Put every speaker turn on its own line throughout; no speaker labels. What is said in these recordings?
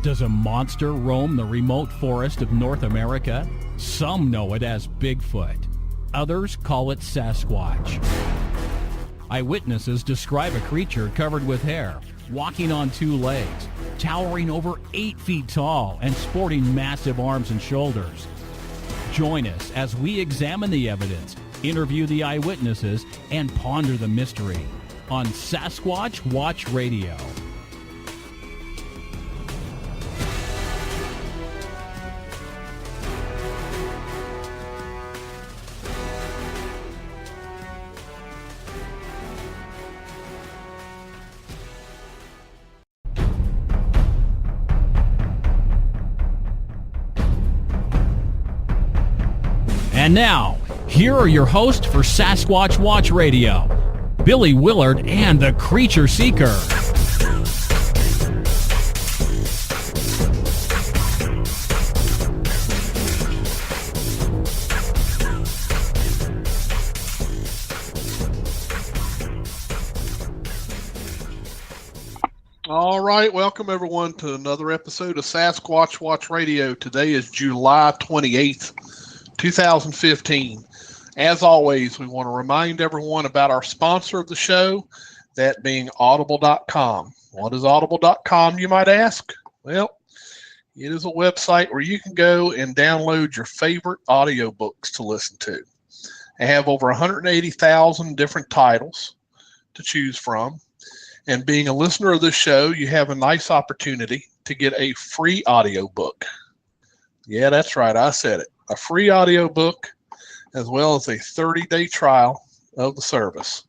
Does a monster roam the remote forest of North America? Some know it as Bigfoot. Others call it Sasquatch. Eyewitnesses describe a creature covered with hair, walking on two legs, towering over 8 feet tall, and sporting massive arms and shoulders. Join us as we examine the evidence, interview the eyewitnesses, and ponder the mystery on Sasquatch Watch Radio. And now, here are your hosts for Sasquatch Watch Radio, Billy Willard and the Creature Seeker.
All right, welcome everyone to another episode of Sasquatch Watch Radio. Today is July 28th. 2015. As always, we want to remind everyone about our sponsor of the show, that being Audible.com. What is Audible.com, you might ask? Well, it is a website where you can go and download your favorite audiobooks to listen to. They have over 180,000 different titles to choose from. And being a listener of this show, you have a nice opportunity to get a free audiobook. Yeah, that's right, I said it. A free audiobook, as well as a 30-day trial of the service.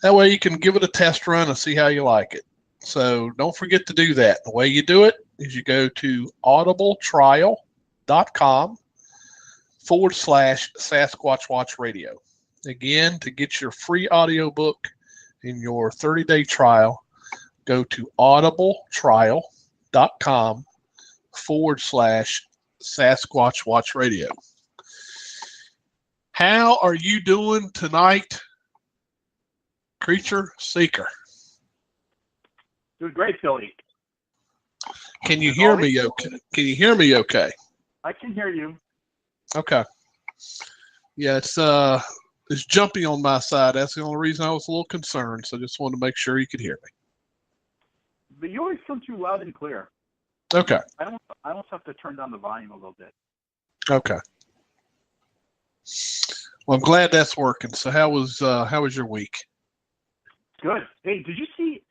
That way you can give it a test run and see how you like it. So don't forget to do that. The way you do it is you go to audibletrial.com/Sasquatch Watch Radio. Again, to get your free audiobook in your 30-day trial, go to audibletrial.com/Sasquatch Watch Radio. How are you doing tonight, Creature Seeker?
Doing great, Billy.
Can you hear me okay? Can you hear me okay?
I can hear you.
Okay. Yeah, it's jumpy on my side. That's the only reason I was a little concerned. So I just wanted to make sure you could hear me.
But you always come through loud and clear.
Okay.
I almost have to turn down the volume a little bit.
Okay. Well, I'm glad that's working. So how was your week?
Good. Hey, did you see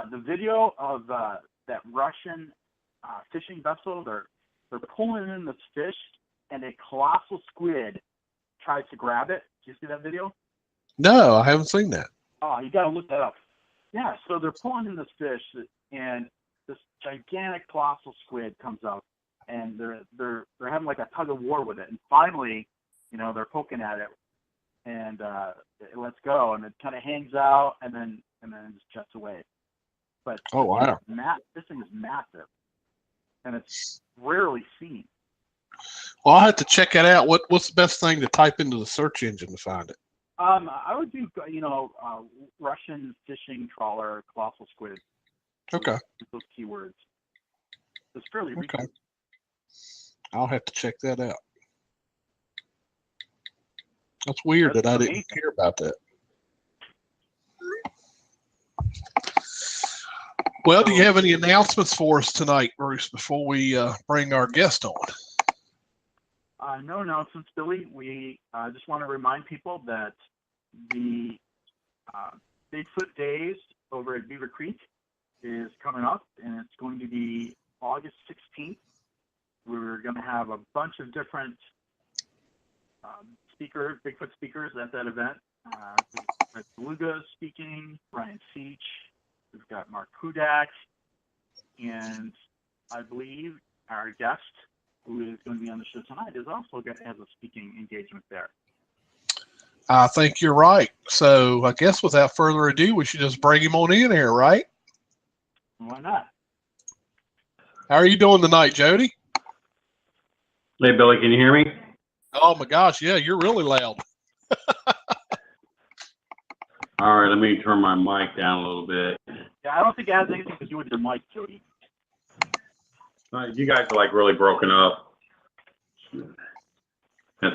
the video of that Russian fishing vessel? They're pulling in this fish, and a colossal squid tries to grab it. Did you see that video?
No, I haven't seen that.
Oh, you got to look that up. Yeah. So they're pulling in this fish, and this gigantic colossal squid comes up, and they're having like a tug of war with it, and finally, they're poking at it, and it lets go, and it kind of hangs out, and then it just jets away. But
oh wow,
this thing is massive, and it's rarely seen.
Well, I'll have to check it out. What's the best thing to type into the search engine to find it?
I would do Russian fishing trawler colossal squid.
Okay.
Those keywords. It's fairly recent.
Okay. I'll have to check that out. That's weird that I didn't hear about that. Well, do you have any announcements for us tonight, Bruce, before we bring our guest on?
No announcements, Billy. We just want to remind people that the Bigfoot Days over at Beaver Creek is coming up, and it's going to be August 16th. We're going to have a bunch of different Bigfoot speakers at that event. Rick Beluga speaking, Ryan Seach, we've got Mark Kudak, and I believe our guest, who is going to be on the show tonight, has a speaking engagement there.
I think you're right. So I guess without further ado, we should just bring him on in here, right?
Why not?
How are you doing tonight, Jody?
Hey, Billy, can you hear me?
Oh, my gosh. Yeah, you're really loud.
All right, let me turn my mic down a little bit.
Yeah, I don't think it has anything to do with your mic, Jody.
You guys are like really broken up and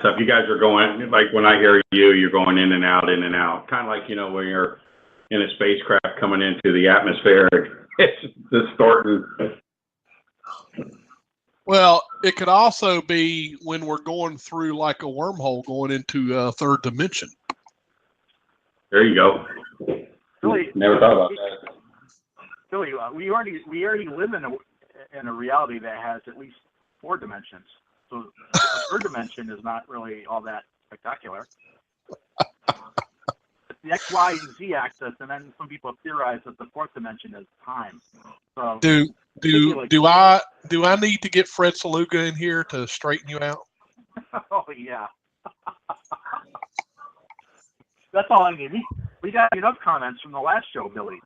stuff. You guys are going, like when I hear you, you're going in and out, in and out. Kind of like, you know, when you're in a spacecraft coming into the atmosphere, it's distorting.
Well, it could also be when we're going through like a wormhole going into a third dimension.
There you go.
Billy,
Never thought about that.
Billy, we already live in a reality that has at least 4 dimensions. So the third dimension is not really all that spectacular. It's the X, Y, and Z axis, and then some people theorize that the 4th dimension is time. So
Do I need to get Fred Saluga in here to straighten you out?
Oh yeah. That's all I need. We got enough comments from the last show, Billy.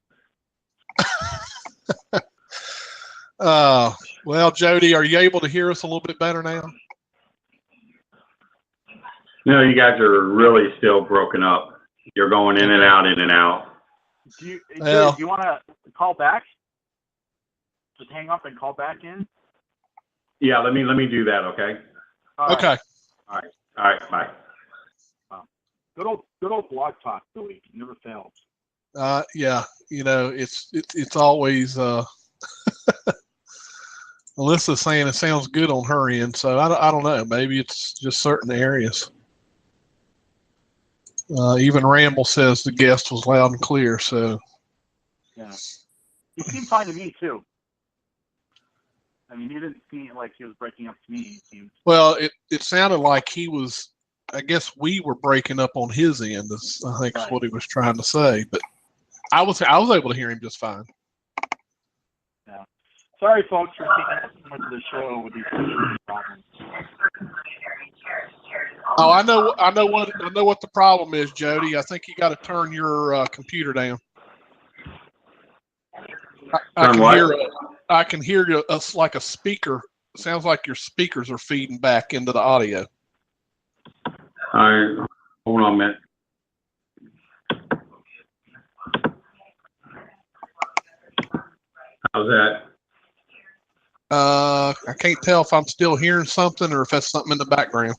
Well, Jody, are you able to hear us a little bit better now?
No, you guys are really still broken up. You're going in and out, in and out.
Do you
Well,
want to call back? Just hang up and call back in?
Yeah, let me do that, okay?
All right.
okay.
All right, bye.
Good old blog talk, Billy. Never fails.
Yeah, you know, it's always Alyssa's saying it sounds good on her end, so I don't know. Maybe it's just certain areas. Even Ramble says the guest was loud and clear, so.
Yeah. He seemed fine to me, too. I mean, he didn't seem like he was breaking up to me. He seemed...
Well, it sounded like he was, I guess we were breaking up on his end, I think is what he was trying to say, but I was able to hear him just fine.
Yeah. Sorry, folks, for taking up so much of the show with these problems.
Oh, I know what the problem is, Jody. I think you got to turn your computer down. I can hear us like a speaker. It sounds like your speakers are feeding back into the audio.
All right, hold on a minute. How's that?
I can't tell if I'm still hearing something or if that's something in the background.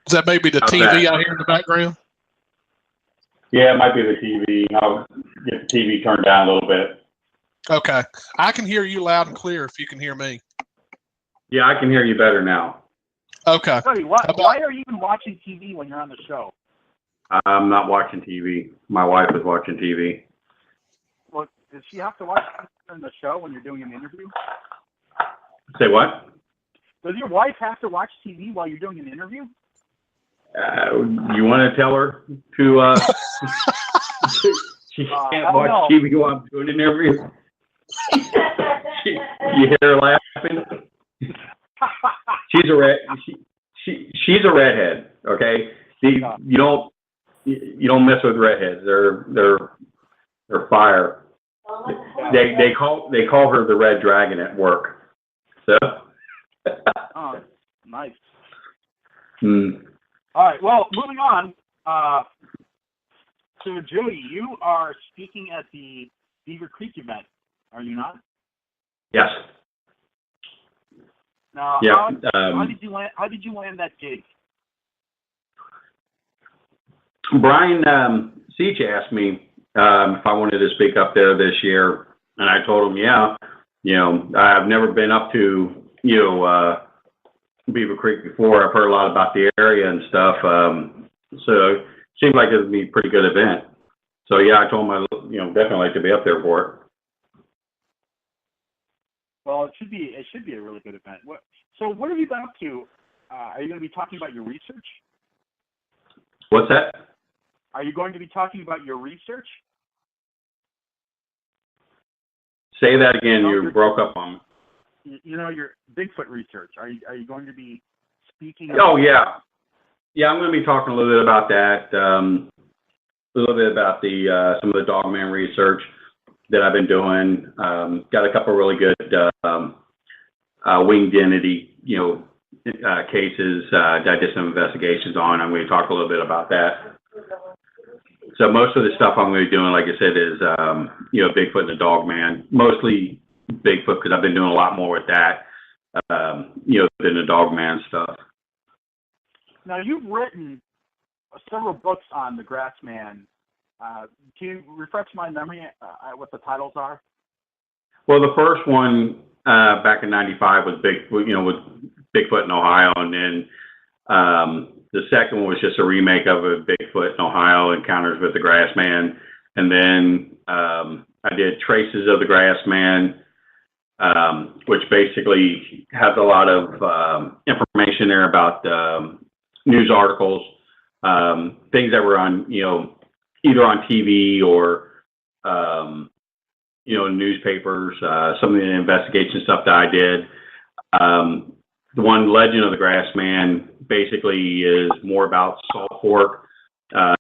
Is that maybe the
How's
TV
that?
I hear in the background?
Yeah, it might be the TV. I'll get the TV turned down a little bit.
Okay. I can hear you loud and clear if you can hear me.
Yeah, I can hear you better now.
Okay.
Billy, why are you even watching TV when you're on the show?
I'm not watching TV. My wife is watching TV.
Well, does she have to watch on the show when you're doing an interview?
Say what?
Does your wife have to watch TV while you're doing an interview?
You want to tell her to she can't watch TV while I'm doing an interview? You hear her laughing? She's a redhead. Okay, you don't mess with redheads. They're fire. They call her the Red Dragon at work. So.
Oh, nice.
Hmm.
All right. Well, moving on. So, Jody, you are speaking at the Beaver Creek event, are you not?
Yes.
Now,
Yeah.
how did you land that gig?
Brian Seach asked me if I wanted to speak up there this year, and I told him, yeah. You know, I've never been up to Beaver Creek before. I've heard a lot about the area and stuff, so it seemed like it would be a pretty good event. So yeah, I told him I'd definitely like to be up there for it.
Well, it should be a really good event. So what have you been up to? Are you going to be talking about your research?
What's that?
Are you going to be talking about your research?
Say that again. You broke up on me.
You know, your Bigfoot research. Are you going to be speaking?
Oh yeah, I'm going to be talking a little bit about that. A little bit about the some of the Dogman research that I've been doing. Got a couple of really good winged entity, cases. That I did some investigations on. I'm going to talk a little bit about that. So most of the stuff I'm going to be doing, like I said, is Bigfoot and the Dogman. Mostly Bigfoot, because I've been doing a lot more with that, than the Dogman stuff.
Now, you've written several books on the Grassman. Can you refresh my memory what the titles are?
Well, the first one back in '95 was with Bigfoot in Ohio, and then the second one was just a remake of a Bigfoot in Ohio, Encounters with the Grassman, and then I did Traces of the Grassman, which basically has a lot of information there about news articles, things that were on, either on TV or, newspapers, some of the investigation stuff that I did. The one, Legend of the Grassman, basically is more about Salt Fork. I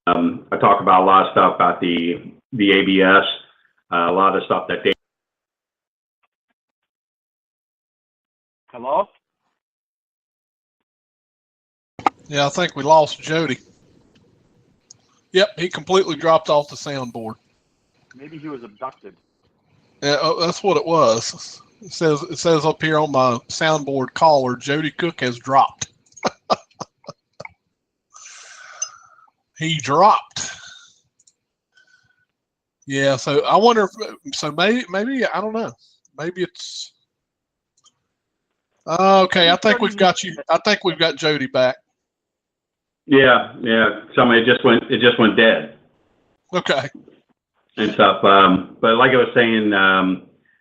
talk about a lot of stuff about the ABS, a lot of stuff that they.
Hello?
Yeah, I think we lost Jody. Yep, he completely dropped off the soundboard.
Maybe he was abducted.
Yeah, that's what it was. It says up here on my soundboard caller, Jody Cook has dropped. He dropped. Yeah, so I wonder if maybe I don't know. Maybe it's okay. I think we've got you. I think we've got Jody back.
Yeah. It just went dead.
Okay.
And stuff. But like I was saying,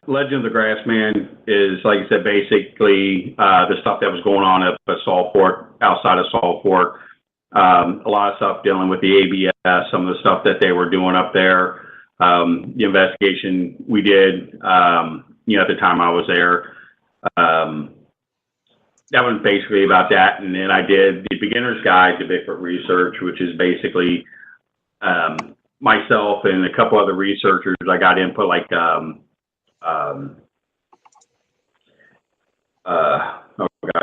Legend of the Grassman is, like I said, basically the stuff that was going on up at Salt Fork, outside of Salt Fork. A lot of stuff dealing with the ABS, some of the stuff that they were doing up there. The investigation we did, at the time I was there. That was basically about that. And then I did the Beginner's Guide to Bigfoot Research, which is basically myself and a couple other researchers. I got input like, I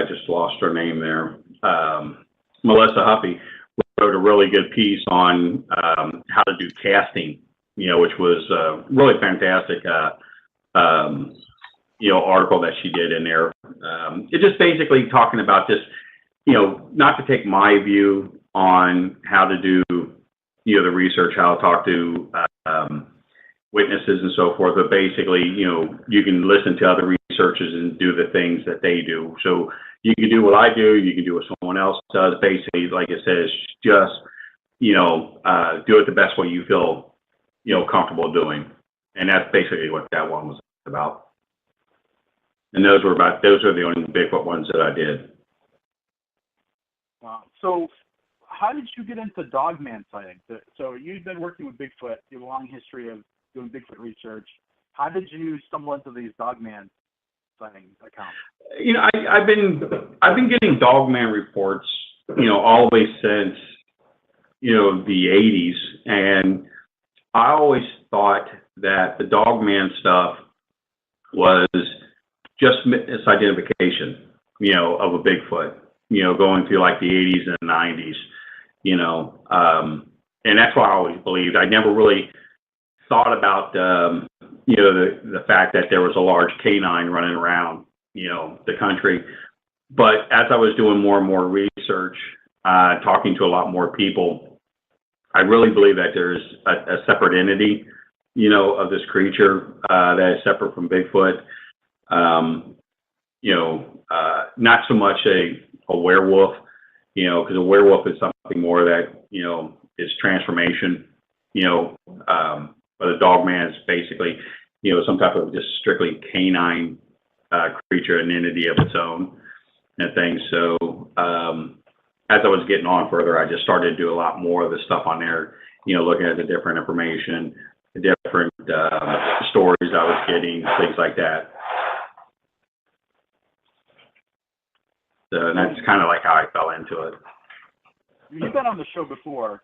just lost her name there. Melissa Huffey wrote a really good piece on how to do casting, which was really fantastic. Article that she did in there. It's just basically talking about just, not to take my view on how to do, the research, how to talk to witnesses and so forth, but basically, you can listen to other researchers and do the things that they do. So you can do what I do, you can do what someone else does. Basically, like I said, it's just, do it the best way you feel, comfortable doing. And that's basically what that one was about. And those are the only Bigfoot ones that I did.
Wow. So how did you get into Dogman sighting? So you've been working with Bigfoot, you have a long history of doing Bigfoot research. How did you stumble into these Dogman sighting accounts?
I've been getting Dogman reports, all the way since, the 80s. And I always thought that the Dogman stuff was just misidentification, of a Bigfoot, going through like the 80s and 90s, and that's what I always believed. I never really thought about, the fact that there was a large canine running around, the country. But as I was doing more and more research, talking to a lot more people, I really believe that there's a separate entity, of this creature that is separate from Bigfoot. Not so much a werewolf, because a werewolf is something more that, is transformation, but a Dogman is basically, some type of just strictly canine creature, an entity of its own and things. So as I was getting on further, I just started to do a lot more of the stuff on there, looking at the different information, the different stories I was getting, things like that. So that's kind of like how I fell into it.
You've been on the show before,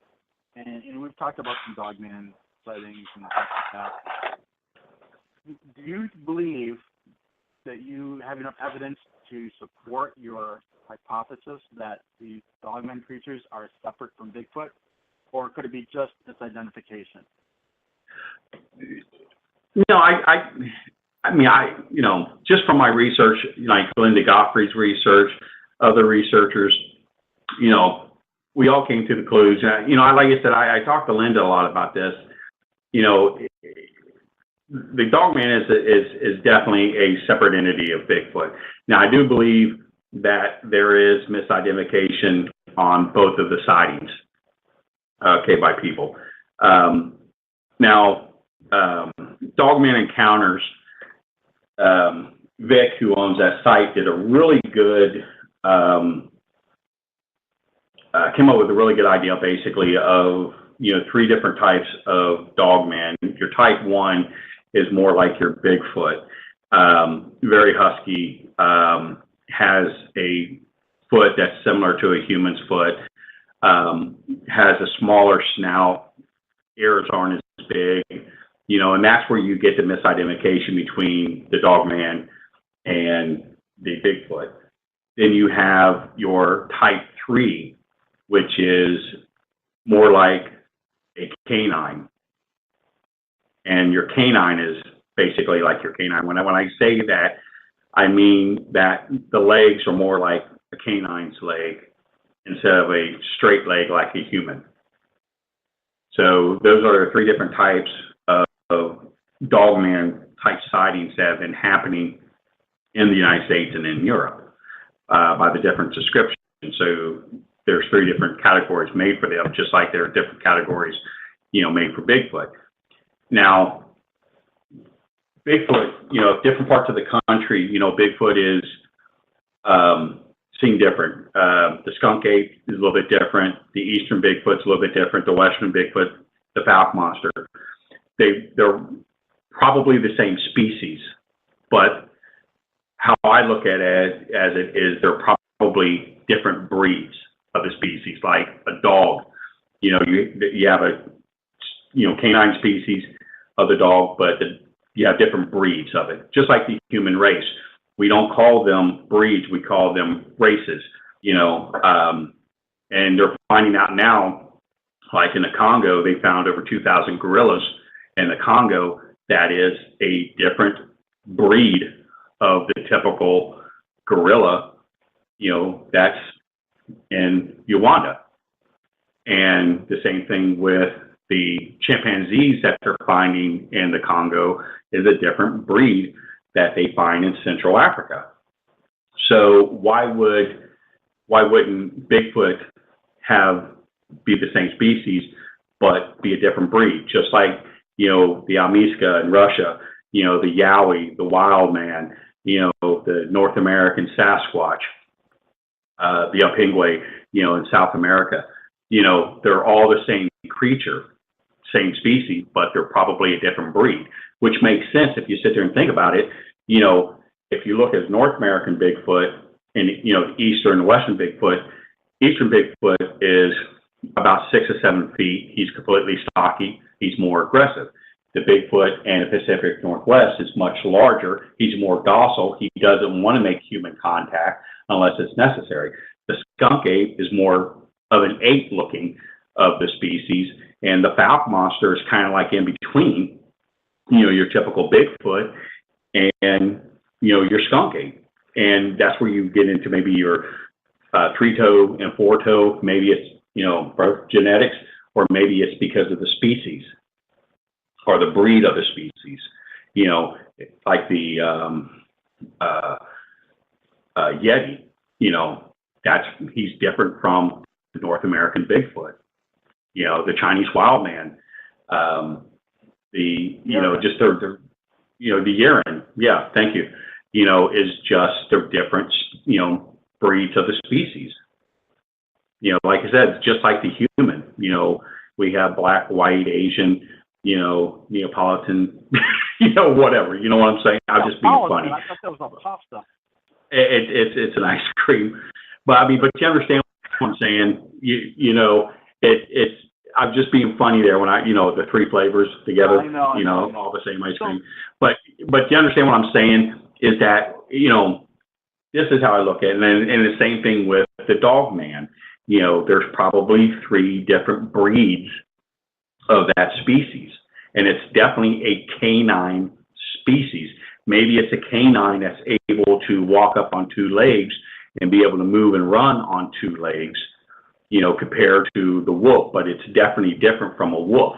and we've talked about some Dogman sightings and stuff like that. Do you believe that you have enough evidence to support your hypothesis that these Dogman creatures are separate from Bigfoot, or could it be just this identification?
No, I I mean, just from my research, like Linda Godfrey's research, other researchers, we all came to the conclusion. Like I said, I talked to Linda a lot about this. The Dogman is definitely a separate entity of Bigfoot. Now, I do believe that there is misidentification on both of the sightings, by people. Dogman Encounters, Vic, who owns that site, did a really good, came up with a really good idea, basically, of, 3 different types of Dogman. Your type 1 is more like your Bigfoot, very husky, has a foot that's similar to a human's foot, has a smaller snout, ears aren't as big, and that's where you get the misidentification between the Dogman and the Bigfoot. Then you have your type 3, which is more like a canine. And your canine is basically like your canine. When I say that, I mean that the legs are more like a canine's leg instead of a straight leg like a human. So those are the 3 different types of Dogman type sightings that have been happening in the United States and in Europe by the different descriptions. So there's 3 different categories made for them, just like there are different categories, made for Bigfoot. Now, Bigfoot, different parts of the country, Bigfoot is seen different. The skunk ape is a little bit different. The eastern Bigfoot's a little bit different. The western Bigfoot, the Fouke monster, they're probably the same species, but how I look at it as it is, they're probably different breeds of the species. Like a dog, you have a canine species of the dog, but you have different breeds of it. Just like the human race, we don't call them breeds, we call them races. And they're finding out now, like in the Congo, they found over 2,000 gorillas in the Congo. That is a different breed of the typical gorilla, that's in Uganda. And the same thing with the chimpanzees that they're finding in the Congo is a different breed that they find in Central Africa. So why wouldn't Bigfoot be the same species, but be a different breed? Just like, the Amiska in Russia, the Yowie, the wild man, the North American Sasquatch, the Upingwe, in South America, they're all the same creature, same species, but they're probably a different breed, which makes sense if you sit there and think about it. If you look at North American Bigfoot and, Eastern and Western Bigfoot is about 6 or 7 feet. He's completely stocky. He's more aggressive. The Bigfoot in the Pacific Northwest is much larger. He's more docile. He doesn't want to make human contact unless it's necessary. The skunk ape is more of an ape looking of the species, and the Fouke monster is kind of like in between, your typical Bigfoot and, your skunk ape. And that's where you get into maybe your 3-toe and 4-toe. Maybe it's, birth genetics, or maybe it's because of the species or the breed of the species, like the Yeti, he's different from the North American Bigfoot, the Chinese wild man, the Yeren, yeah, thank you, is just the different, breeds of the species. Like I said, just like the human, we have black, white, Asian, Neapolitan, whatever. You know what I'm saying? I'm just being funny.
I thought that was all the top stuff.
It's an ice cream, but you understand what I'm saying? I'm just being funny there when the 3 flavors together,
I know.
all the same ice cream. But you understand what I'm saying is that, this is how I look at it. And the same thing with the Dogman. There's probably 3 different breeds of that species. And it's definitely a canine species. maybe it's a canine that's able to walk up on two legs and be able to move and run on two legs, compared to the wolf, but it's definitely different from a wolf,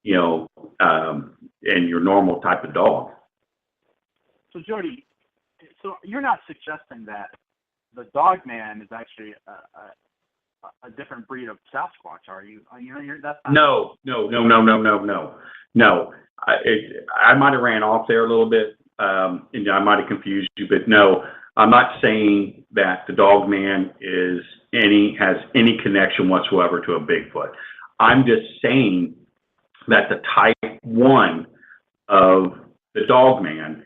and your normal type of dog.
So Jody, so you're not suggesting that the dog man is actually a different breed of Sasquatch, are you? That's not... No. I might have ran off there a little bit, and I might have confused you, but no, I'm not saying that the dog man has any connection whatsoever to a Bigfoot. I'm just saying that the type 1 of the dog man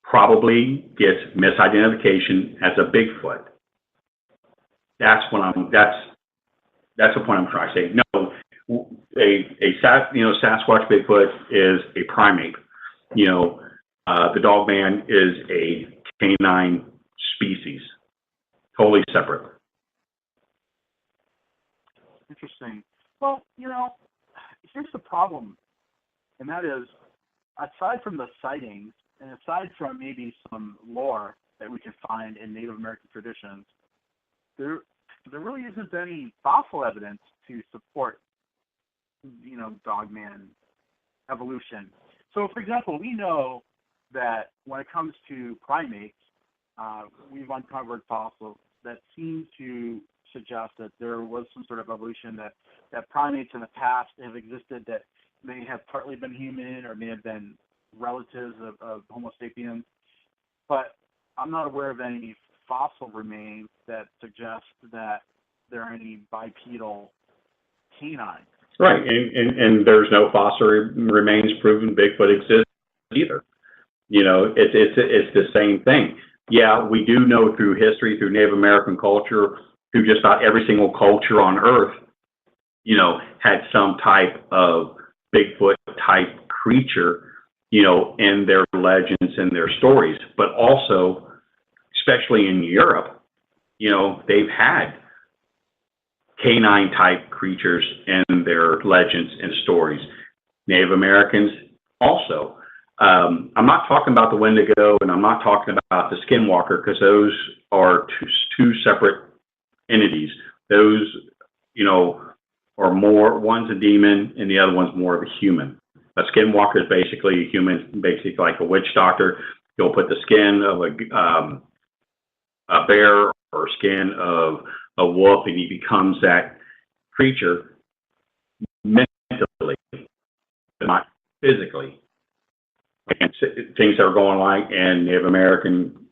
probably gets misidentification as a Bigfoot. That's the point I'm trying to say. No, Sasquatch Bigfoot is a primate. The dog man is a canine species, totally separate. Interesting. Well, here's the problem, and that is, aside from the sightings, and aside from maybe some lore that we can find in Native American traditions, there really isn't any fossil evidence to support, dogman evolution. So, for example, we know that when it comes to primates, we've uncovered fossils that seem to suggest that there was some sort of evolution, that primates in the past have existed that may have partly been human or may have been relatives of Homo sapiens. But I'm not aware of any fossil remains that suggest that there are any bipedal canines.
Right, and there's no fossil remains proving Bigfoot exists either. It's the same thing. Yeah, we do know through history, through Native American culture, through just about every single culture on Earth, had some type of Bigfoot type creature, in their legends and their stories. But also, especially in Europe, they've had canine type creatures in their legends and stories. Native Americans also. I'm not talking about the Wendigo, and I'm not talking about the Skinwalker, because those are two separate entities. Those, are more, one's a demon and the other one's more of a human. A Skinwalker is basically a human, basically like a witch doctor. He'll put the skin of a bear or skin of a wolf, and he becomes that creature mentally, not physically. And things that are going like in Native American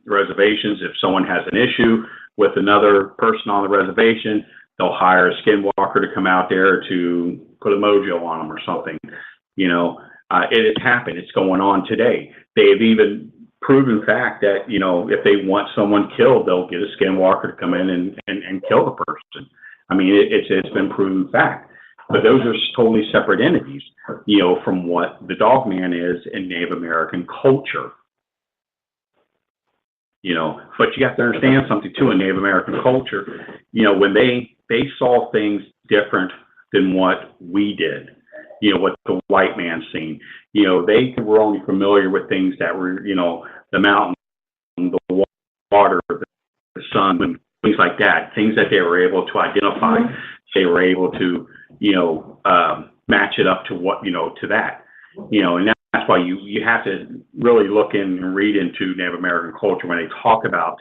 reservations, if someone has an issue with another person on the reservation, they'll hire a Skinwalker to come out there to put a mojo on them or something. It has happened. It's going on today. They have even proven fact that, if they want someone killed, they'll get a Skinwalker to come in and kill the person. I mean, it's been proven fact. But those are totally separate entities, from what the dog man is in Native American culture. But you have to understand something too in Native American culture. When they saw things different than what we did, what the white man seen. They were only familiar with things that were, the mountain, the water, the sun, things like that, things that they were able to identify. They were able to, match it up to what, to that, and that's why you have to really look in and read into Native American culture when they talk about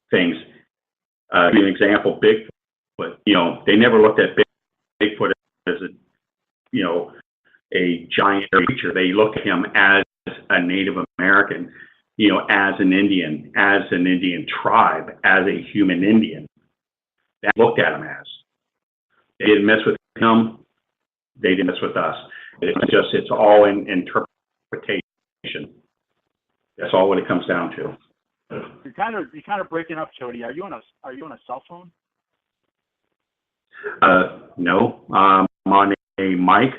things. Give an example, Bigfoot, they never looked at Bigfoot as a giant creature. They look at him as a Native American, as an Indian tribe, as a human Indian. They looked at him as. They didn't mess with him. They didn't mess with us. It's all in interpretation. That's all what it comes down to.
You're kind of breaking up, Jody. Are you on a cell phone?
No, I'm on a mic.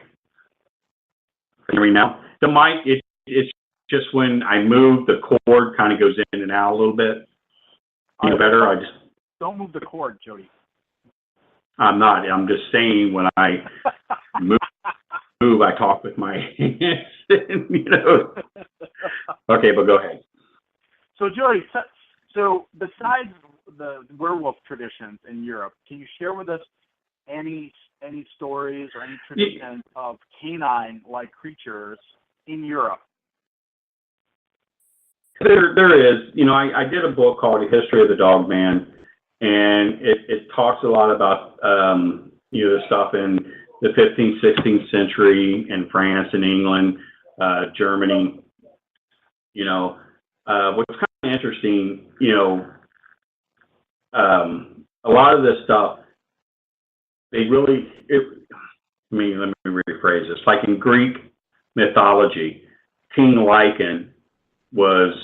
Can you hear me now? The mic, it's just when I move, the cord kind of goes in and out a little bit. Better?
Don't move the cord, Jody.
I'm not. I'm just saying when I move, I talk with my hands. Okay, but go ahead.
So, Joey, so besides the werewolf traditions in Europe, can you share with us any stories or any traditions of canine-like creatures in Europe?
There is. You know, I did a book called The History of the Dog Man, and it talks a lot about, you know, the stuff in the 15th, 16th century in France and England, Germany. You know, what's kind of interesting, you know, a lot of this stuff, they really, let me rephrase this. Like in Greek mythology, King Lycan was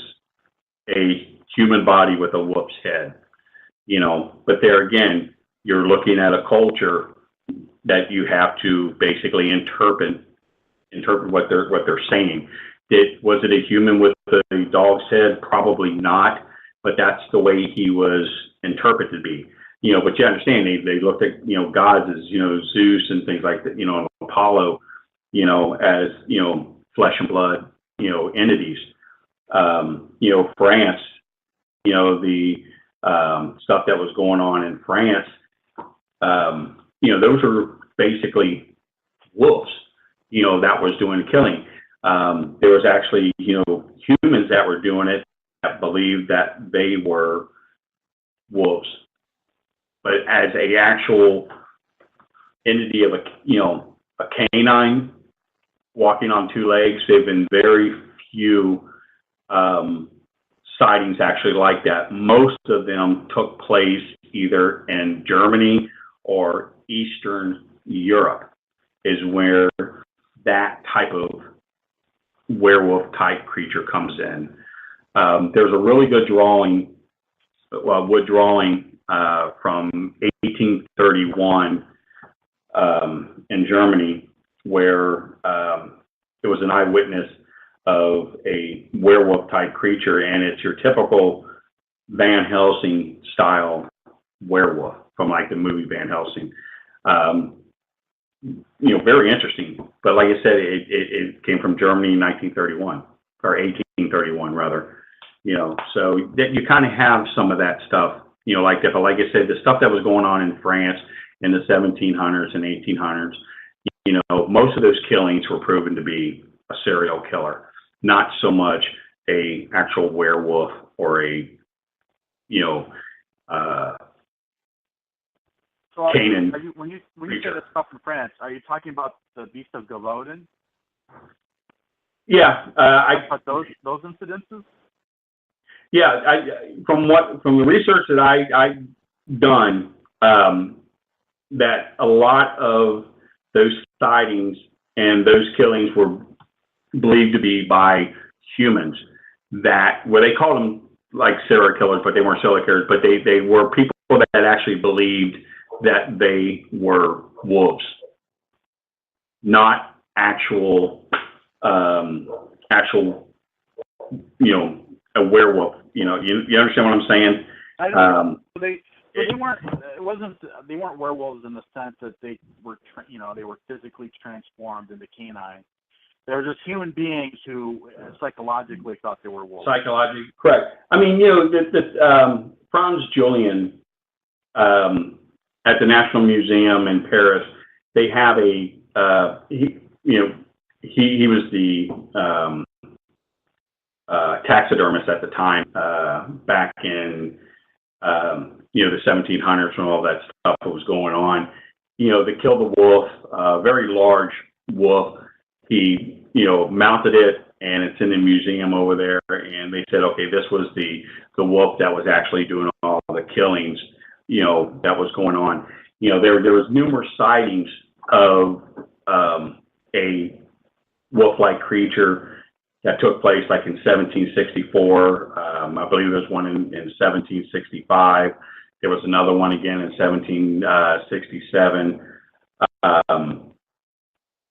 a human body with a wolf's head, you know, but there again, you're looking at a culture that you have to basically interpret what they're saying. Was it a human with a dog's head? Probably not, but that's the way he was interpreted to be. You know, but you understand they looked at, you know, gods as, you know, Zeus and things like that, you know, Apollo, you know, as, you know, flesh and blood, you know, entities. You know, France, you know, the stuff that was going on in France, you know, those were basically wolves, you know, that was doing the killing. There was actually, you know, humans that were doing it that believed that they were wolves. But as a actual entity of a, you know, a canine walking on two legs, there have been very few sightings actually like that. Most of them took place either in Germany or Eastern Europe is where that type of werewolf type creature comes in. There's a really good drawing, wood drawing from 1831 in Germany where there was an eyewitness of a werewolf type creature, and it's your typical Van Helsing style werewolf from like the movie Van Helsing. You know, very interesting. But like I said, it came from Germany in 1931 or 1831 rather. You know, so that you kind of have some of that stuff. You know, like that. But like I said, the stuff that was going on in France in the 1700s and 1800s. You know, most of those killings were proven to be a serial killer, not so much a actual werewolf or a, you know,
so
Canaan.
when you say the stuff in France, are you talking about the Beast of Galodin?
Yeah,
about those incidences.
Yeah, from the research that I've done, that a lot of those sightings and those killings were believed to be by humans that, well, they called them like serial killers, but they weren't serial killers, but they were people that actually believed that they were wolves, not actual, you know, a werewolf. You know, you understand what I'm saying?
I don't. They weren't. They weren't werewolves in the sense that they were, you know, they were physically transformed into canine. They were just human beings who psychologically thought they were wolves.
Psychologically, correct. I mean, you know, Franz Julian at the National Museum in Paris, they have a he was the taxidermist at the time, back in you know, the 1700s when all that stuff was going on. You know, they killed the wolf, very large wolf. He, you know, mounted it, and it's in the museum over there. And they said, okay, this was the wolf that was actually doing all the killings, you know, that was going on. You know, there was numerous sightings of a wolf-like creature that took place like in 1764. I believe there was one in 1765. There was another one again in 1767.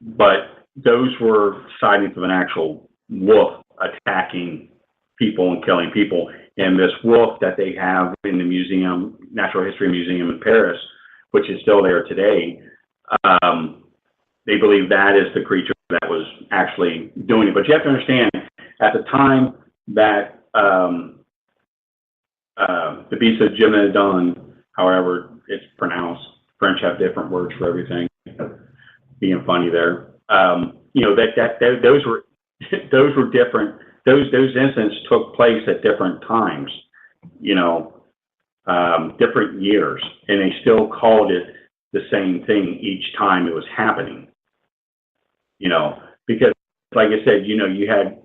But those were sightings of an actual wolf attacking people and killing people. And this wolf that they have in the museum, Natural History Museum in Paris, which is still there today, they believe that is the creature that was actually doing it. But you have to understand, at the time, that the beast of Jimmy-Dunn, however it's pronounced. French have different words for everything. Being funny there. Those were those were different. Those incidents took place at different times. Different years, and they still called it the same thing each time it was happening. Because like I said, you had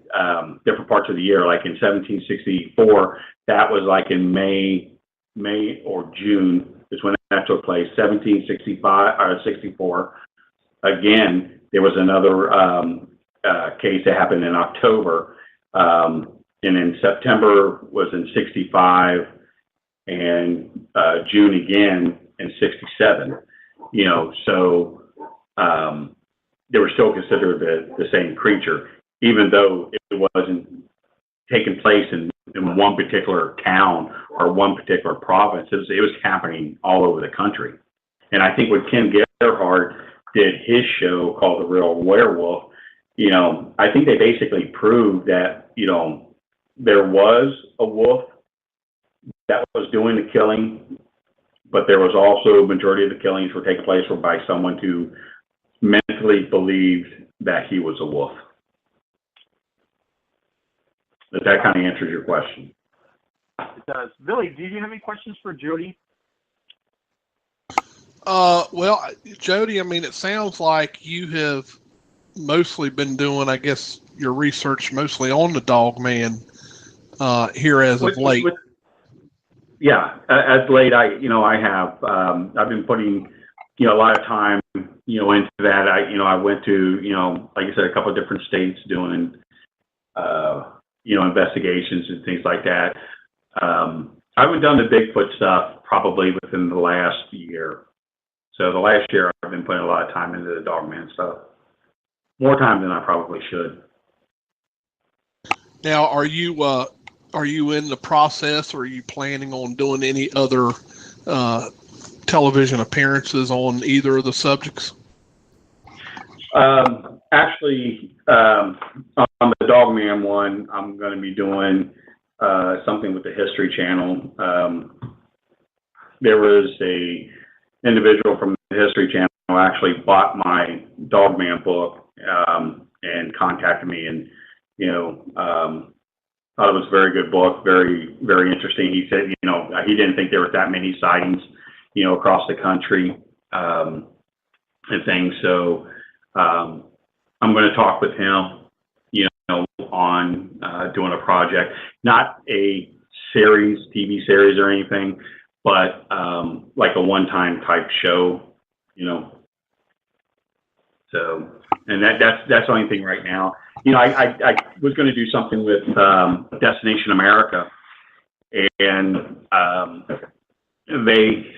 different parts of the year. Like in 1764, that was like in May or June is when that took place. 1765 or 64. Again, there was another case that happened in October, and in September was in 65, and June again in 67. So they were still considered the same creature, even though it wasn't taking place in one particular town or one particular province. It was happening all over the country. And I think when Ken Gerhard did his show called The Real Werewolf, I think they basically proved that, there was a wolf that was doing the killing, but there was also a majority of the killings were taking place by someone who mentally believed that he was a wolf. If that kind of answers your question.
It does. Billy, do you have any questions for Jody?
Well, Jody, it sounds like you have mostly been doing, I guess, your research mostly on the Dogman here as of late.
Yeah, as late, I have. I've been putting, a lot of time, into that. I went to, like I said, a couple of different states doing, investigations and things like that. I haven't done the Bigfoot stuff probably within the last year. So the last year, I've been putting a lot of time into the Dogman stuff. More time than I probably should.
Now, are you in the process, or are you planning on doing any other television appearances on either of the subjects?
Actually, on the Dogman one, I'm going to be doing something with the History Channel. There was a individual from the History Channel who actually bought my Dogman book and contacted me, and thought it was a very good book, very, very interesting. He said, he didn't think there were that many sightings, across the country and things. So I'm going to talk with him, on doing a project, not a TV series or anything, but like a one-time type show, So, and that's the only thing right now. I was going to do something with Destination America, and they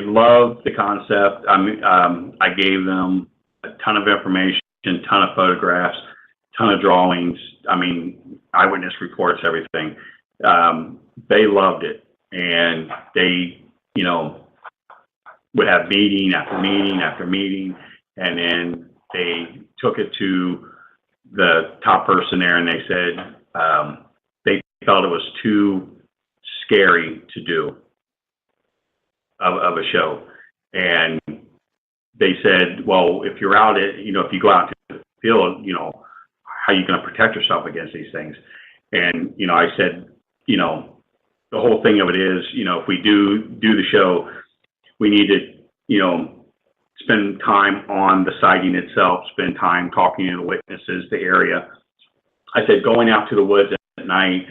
love the concept. I gave them a ton of information, ton of photographs, ton of drawings. Eyewitness reports, everything. They loved it, and they, would have meeting after meeting after meeting, and then they took it to the top person there, and they said they felt it was too scary to do of a show. And they said, well, if you're out, if you go out to the field, how are you going to protect yourself against these things? And, I said, the whole thing of it is, if we do the show, we need to, spend time on the sighting itself, spend time talking to the witnesses, the area. I said, going out to the woods at night,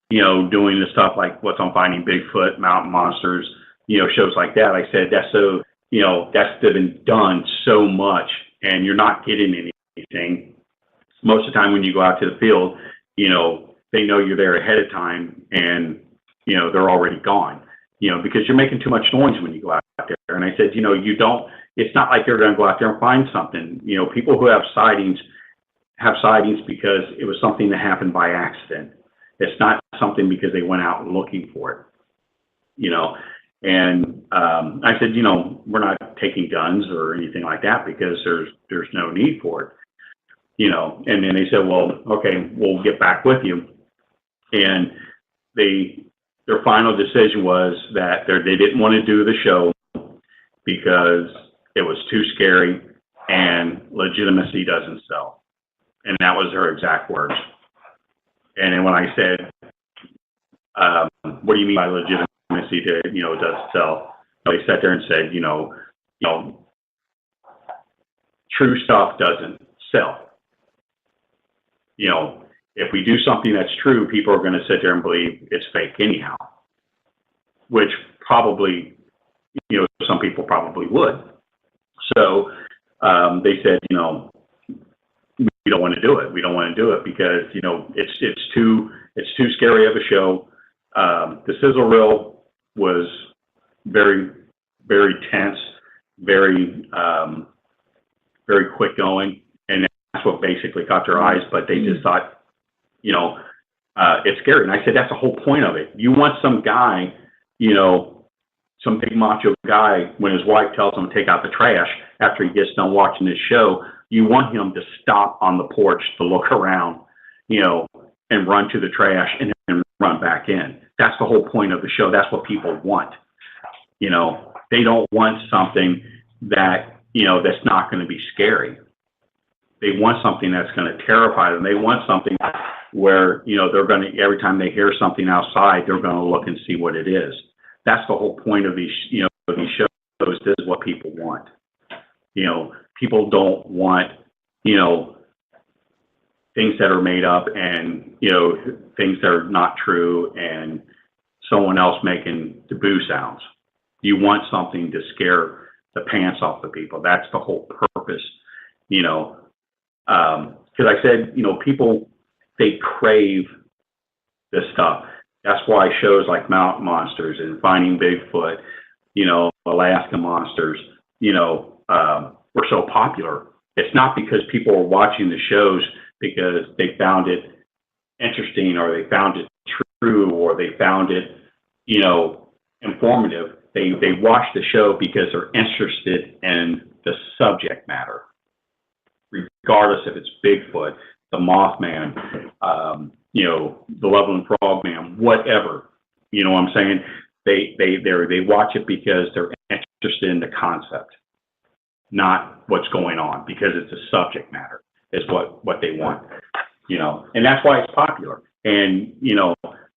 doing the stuff like What's on Finding Bigfoot, Mountain Monsters, shows like that. I said, that's so, that's been done so much, and you're not getting anything. Most of the time when you go out to the field, they know you're there ahead of time, and, they're already gone, because you're making too much noise when you go out there. And I said, it's not like they're going to go out there and find something. People who have sightings because it was something that happened by accident. It's not something because they went out looking for it, And I said, we're not taking guns or anything like that because there's no need for it. you know, and then they said, well, okay, we'll get back with you. And their final decision was that they didn't want to do the show because it was too scary and legitimacy doesn't sell. And that was her exact words. And then when I said, what do you mean by legitimacy doesn't sell? They sat there and said, true stuff doesn't sell. You know, if we do something that's true, people are going to sit there and believe it's fake anyhow, which probably, some people probably would. So they said, we don't want to do it. We don't want to do it because, it's too scary of a show. The sizzle reel was very, very tense, very quick going. And that's what basically caught their eyes, but they just thought, it's scary. And I said, that's the whole point of it. You want some guy, some big macho guy, when his wife tells him to take out the trash after he gets done watching this show, you want him to stop on the porch to look around, and run to the trash and then run back in. That's the whole point of the show. That's what people want. They don't want something that, that's not going to be scary. They want something that's going to terrify them. They want something where, they're going to, every time they hear something outside, they're going to look and see what it is. That's the whole point of these, these shows. This is what people want. People don't want, things that are made up and, things that are not true and someone else making the boo sounds. You want something to scare the pants off the people. That's the whole purpose, because I said, people, they crave this stuff. That's why shows like Mountain Monsters and Finding Bigfoot, Alaska Monsters, were so popular. It's not because people were watching the shows because they found it interesting or they found it true or they found it, informative. They watch the show because they're interested in the subject matter, regardless if it's Bigfoot, the Mothman, the Loveland Frogman, whatever. You know what I'm saying? They watch it because they're interested in the concept, not what's going on, because it's a subject matter is what they want, and that's why it's popular. And,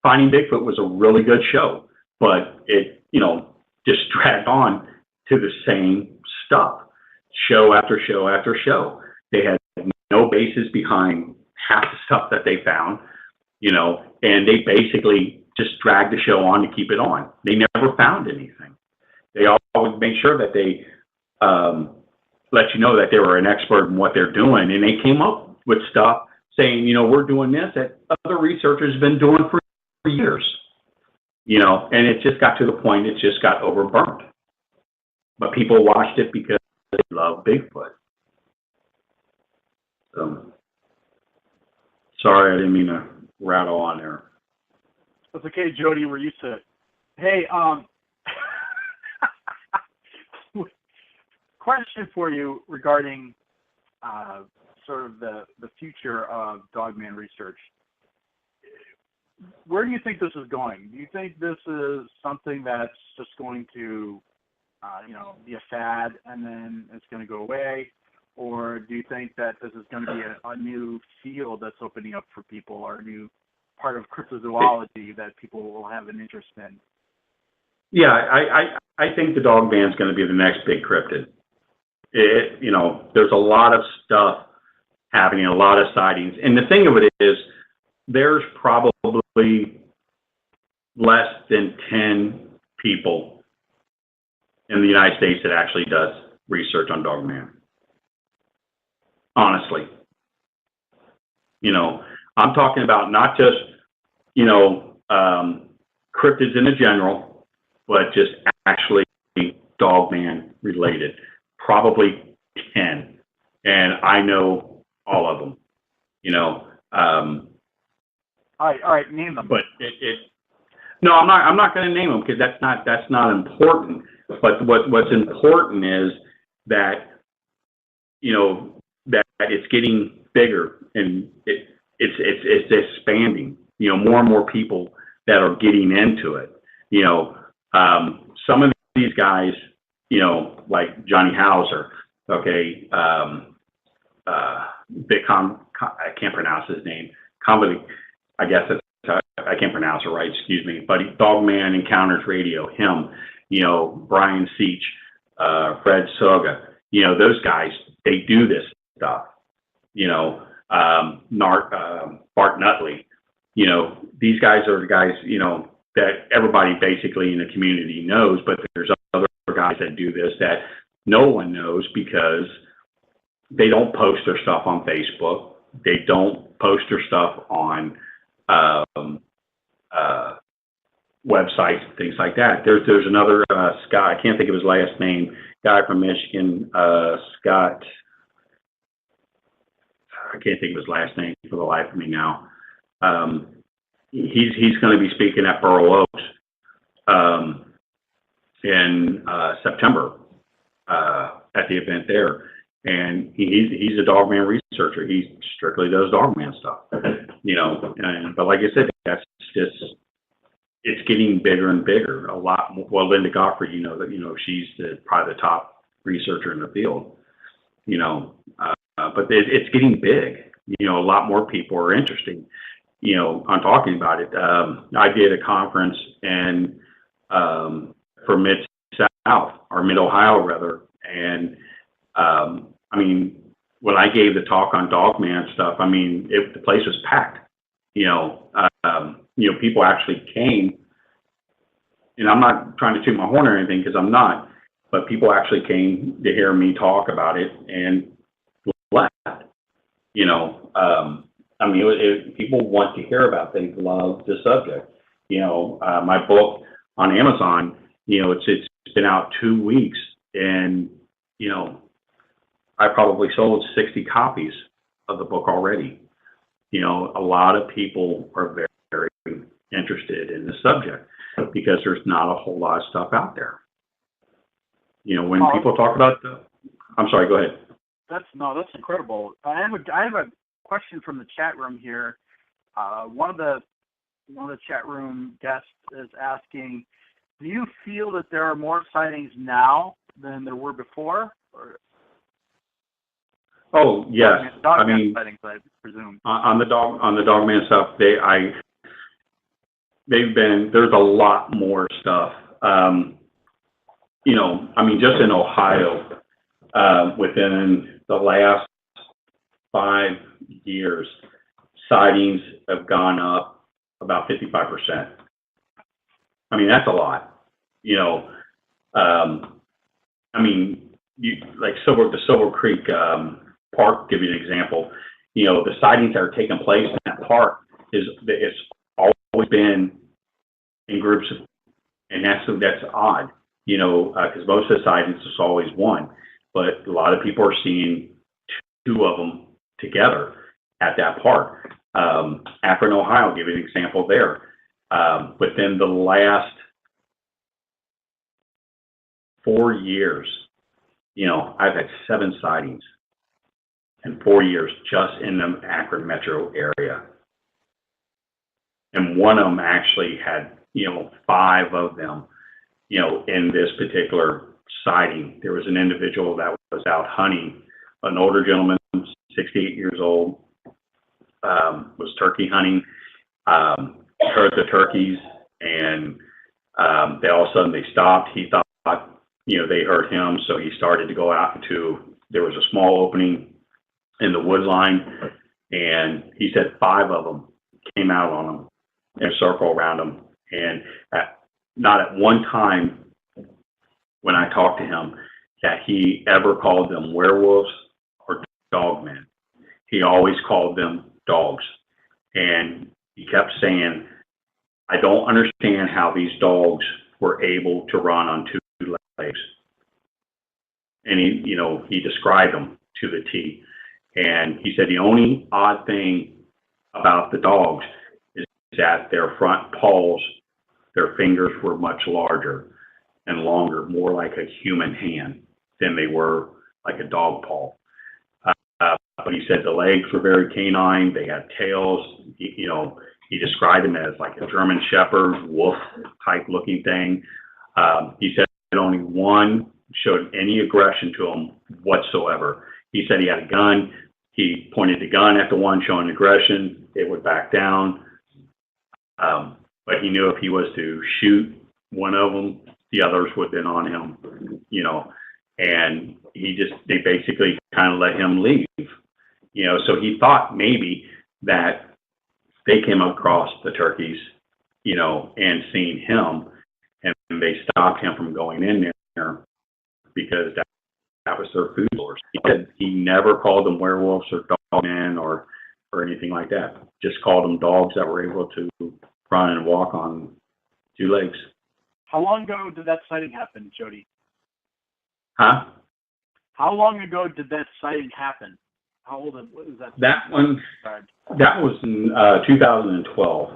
Finding Bigfoot was a really good show, but it, just dragged on to the same stuff, show after show after show. They had no basis behind half the stuff that they found, and they basically just dragged the show on to keep it on. They never found anything. They always make sure that they let you know that they were an expert in what they're doing, and they came up with stuff saying, we're doing this that other researchers have been doing for years, and it just got to the point it just got overburnt. But people watched it because they love Bigfoot. Sorry, I didn't mean to rattle on there.
That's okay, Jody. We're used to it. Hey, question for you regarding sort of the future of Dogman research. Where do you think this is going? Do you think this is something that's just going to, be a fad and then it's going to go away? Or do you think that this is going to be a new field that's opening up for people, or a new part of cryptozoology that people will have an interest in?
Yeah, I think the Dogman's going to be the next big cryptid. There's a lot of stuff happening, a lot of sightings. And the thing of it is, there's probably less than 10 people in the United States that actually does research on Dogman. Honestly. I'm talking about not just, cryptids in the general, but just actually Dogman related. Probably 10. And I know all of them,
All right, name them.
But no, I'm not going to name them because that's not important. But what's important is that, that it's getting bigger, and it's expanding. You know, more and more people that are getting into it. You know, some of these guys, you know, like Johnny Hauser, okay, I can't pronounce his name. Comedy, I guess I can't pronounce it right. Excuse me. But Dogman Encounters Radio, him, you know, Brian Seach, Fred Soga, you know, those guys, they do this stuff. You know, Bart Nutley, you know, these guys are the guys, you know, that everybody basically in the community knows, but there's other guys that do this that no one knows because they don't post their stuff on Facebook. They don't post their stuff on websites, things like that. There's another Scott, I can't think of his last name, guy from Michigan, Scott, I can't think of his last name for the life of me now. He's going to be speaking at Burl Oaks in September at the event there. And he's a Dogman researcher. He strictly does Dogman stuff, you know. But like I said, that's just, it's getting bigger and bigger. A lot more. Well, Linda Godfrey, you know, she's probably the top researcher in the field, you know. But it's getting big. You know, a lot more people are interested, you know, on talking about it. I did a conference for Mid-South, or Mid-Ohio rather, and I mean, when I gave the talk on Dogman stuff, I mean, the place was packed. You know, people actually came, and I'm not trying to toot my horn or anything because I'm not, but people actually came to hear me talk about it and left. You know, I mean, people want to hear about things, love the subject. You know, my book on Amazon, you know, it's been out 2 weeks, and you know, I probably sold 60 copies of the book already. You know, a lot of people are very, very interested in the subject because there's not a whole lot of stuff out there. You know, when people talk about I'm sorry, go ahead.
That's incredible. I have a question from the chat room here. One of the chat room guests is asking, do you feel that there are more sightings now than there were before? Or
oh yes, I mean,
sightings, I presume.
On the Dogman stuff, there's a lot more stuff. You know, I mean, just in Ohio, within the last 5 years, sightings have gone up about 55%. I mean, that's a lot. You know, I mean, like the Silver Creek Park, give you an example. You know, the sightings that are taking place in that park it's always been in groups, and that's odd. You know, because most of the sightings is always one, but a lot of people are seeing two of them together at that park. Akron, Ohio, I'll give you an example there. Within the last 4 years, you know, I've had 7 sightings in 4 years just in the Akron metro area. And one of them actually had, you know, 5 of them, you know, in this particular sighting. There was an individual that was out hunting, an older gentleman, 68 years old, was turkey hunting, heard the turkeys, and they all of a sudden they stopped. He thought, you know, they heard him, so he started to go out there was a small opening in the wood line, and he said 5 of them came out on him in a circle around him, and not at one time when I talked to him that he ever called them werewolves or dogmen. He always called them dogs. And he kept saying, I don't understand how these dogs were able to run on 2 legs. And he described them to the T. And he said the only odd thing about the dogs is that their front paws, their fingers were much larger and longer, more like a human hand than they were like a dog paw. but he said the legs were very canine. They had tails. He described them as like a German Shepherd, wolf type looking thing. He said only one showed any aggression to him whatsoever. He said he had a gun. He pointed the gun at the one showing aggression. It would back down. But he knew if he was to shoot one of them, the others would have been on him, and they basically kind of let him leave, so he thought maybe that they came across the turkeys, and seen him, and they stopped him from going in there because that was their food source. He said he never called them werewolves or dogmen or anything like that. Just called them dogs that were able to run and walk on two legs.
How long ago did that sighting happen, Jody?
Huh?
How long ago did that sighting happen? How old was that?
That one, that was in 2012.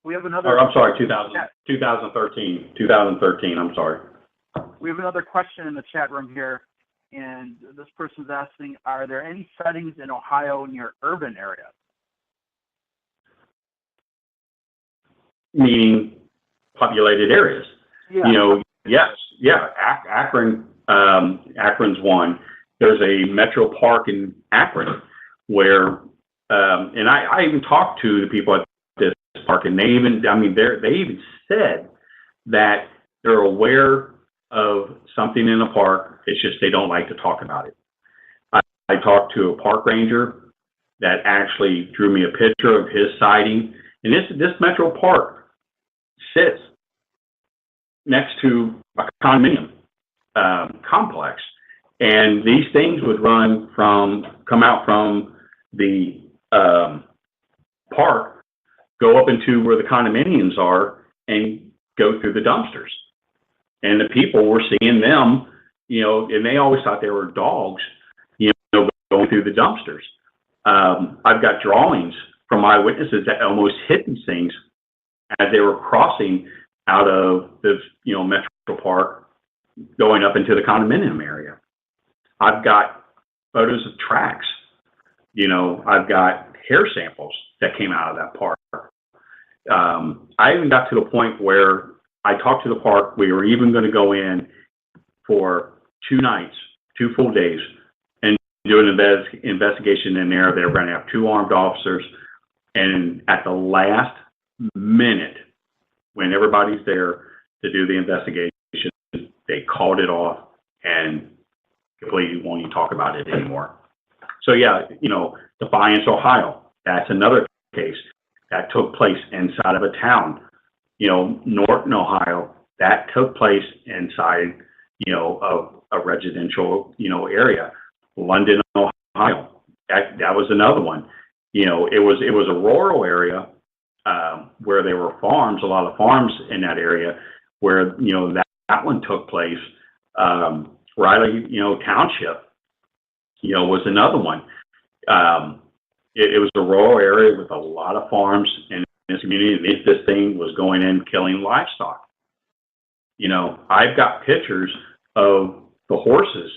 We have another.
Or I'm sorry, 2013. 2013. I'm sorry.
We have another question in the chat room here, and this person's asking: are there any sightings in Ohio near urban areas?
Meaning populated areas.
Yeah.
Yes, yeah. Akron, Akron's one. There's a Metro Park in Akron where, and I even talked to the people at this park, and they even said that they're aware of something in the park. It's just they don't like to talk about it. I talked to a park ranger that actually drew me a picture of his sighting, and this Metro Park sits next to a condominium complex, and these things would come out from the park, go up into where the condominiums are, and go through the dumpsters. And the people were seeing them, and they always thought they were dogs, going through the dumpsters. I've got drawings from eyewitnesses that almost hit these things as they were crossing out of the, Metro Park, going up into the condominium area. I've got photos of tracks. I've got hair samples that came out of that park. I even got to the point where I talked to the park. We were even going to go in for 2 nights, 2 full days, and do an investigation in there. They were going to have 2 armed officers. And at the last minute, when everybody's there to do the investigation, they called it off and completely won't even talk about it anymore. So yeah, Defiance, Ohio, that's another case that took place inside of a town. Norton, Ohio, that took place inside, of a residential, area. London, Ohio, that was another one. It was a rural area, where there were farms, a lot of farms in that area, where that one took place. Riley, Township, was another one. It was a rural area with a lot of farms in this community, and this thing was going in killing livestock. I've got pictures of the horses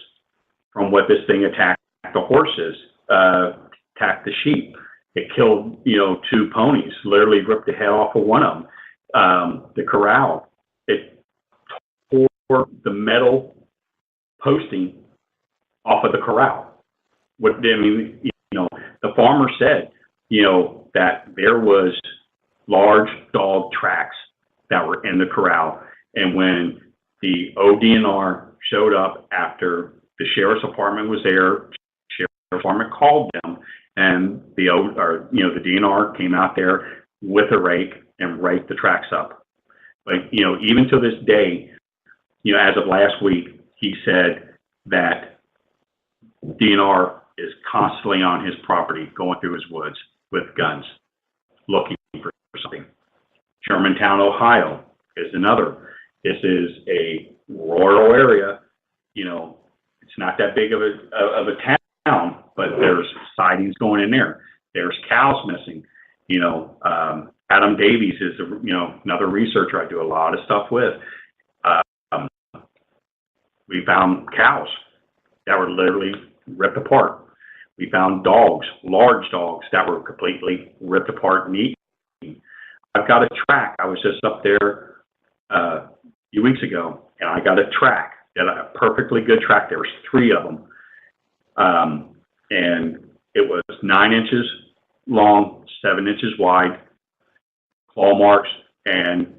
from what this thing attacked the horses, attacked the sheep. It killed, 2 ponies, literally ripped the head off of one of them. The corral, it tore the metal posting off of the corral. The farmer said, that there was large dog tracks that were in the corral. And when the ODNR showed up after the sheriff's department was there, sheriff's department called them, and the DNR came out there with a rake and raked the tracks up. But, even to this day, as of last week, he said that DNR is constantly on his property, going through his woods with guns, looking for something. Germantown, Ohio is another. This is a rural area. It's not that big of a town, but there's sightings going in there. There's cows missing. Adam Davies is another researcher I do a lot of stuff with. We found cows that were literally ripped apart. We found dogs, large dogs that were completely ripped apart and eaten. I've got a track. I was just up there a few weeks ago, and I got a track, a perfectly good track. There was 3 of them. And it was 9 inches long, 7 inches wide, claw marks, and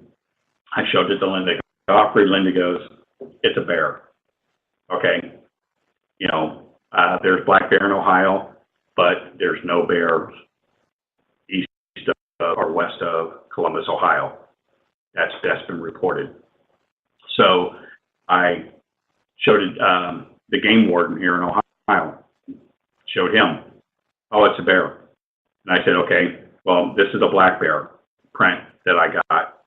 I showed it to Linda. Linda goes, "It's a bear." Okay. There's black bear in Ohio, but there's no bears east of or west of Columbus, Ohio. That's been reported. So I showed it, the game warden here in Ohio, showed him, "Oh, it's a bear." And I said, "Okay, well, this is a black bear print that I got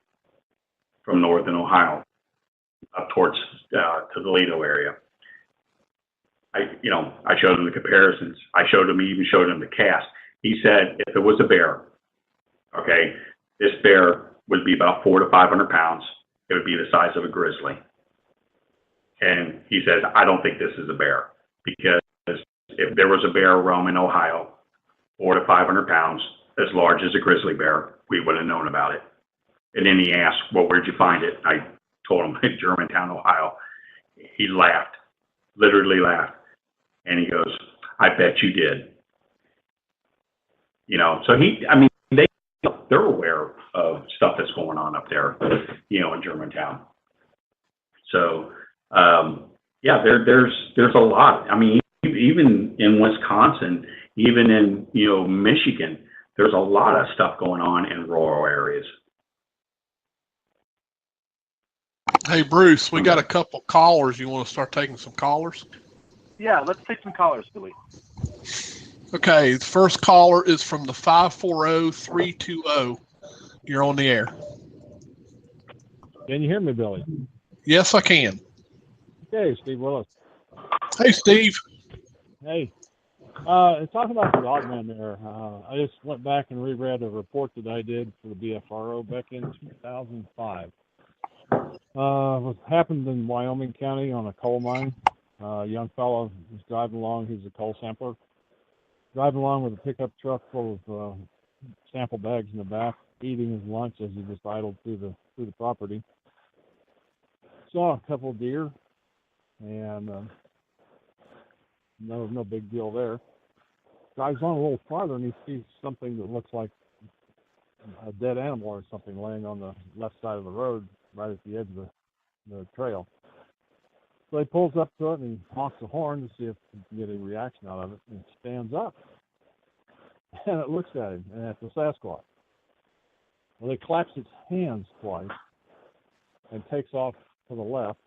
from northern Ohio up towards to the Toledo area." I showed him the comparisons. Even showed him the cast. He said if it was a bear, okay, this bear would be about 400 to 500 pounds. It would be the size of a grizzly. And he says, "I don't think this is a bear, because if there was a bear roaming Ohio, 400 to 500 pounds, as large as a grizzly bear, we would have known about it." And then he asked, "Well, where'd you find it?" I told him in Germantown, Ohio. He laughed, literally laughed. And he goes, "I bet you did." So they're aware of stuff that's going on up there, in Germantown. So, there's a lot. I mean, even in Wisconsin, even in, Michigan, there's a lot of stuff going on in rural areas.
Hey, Bruce, we got a couple callers. You want to start taking some callers?
Yeah, let's take some callers, Billy.
Okay, the first caller is from the 540-320. You're on the air.
Can you hear me, Billy?
Yes, I can.
Okay, Steve Willis.
Hey, Steve.
Hey. Talking about the dogman there, I just went back and reread a report that I did for the BFRO back in 2005. What happened in Wyoming County on a coal mine. A young fellow was driving along. He's a coal sampler. Driving along with a pickup truck full of sample bags in the back, eating his lunch as he just idled through the property. Saw a couple of deer, and no big deal there. Drives on a little farther, and he sees something that looks like a dead animal or something laying on the left side of the road, right at the edge of the trail. So he pulls up to it and he honks the horn to see if he can get a reaction out of it, and it stands up. And it looks at him, and it's a Sasquatch. Well, it claps its hands twice and takes off to the left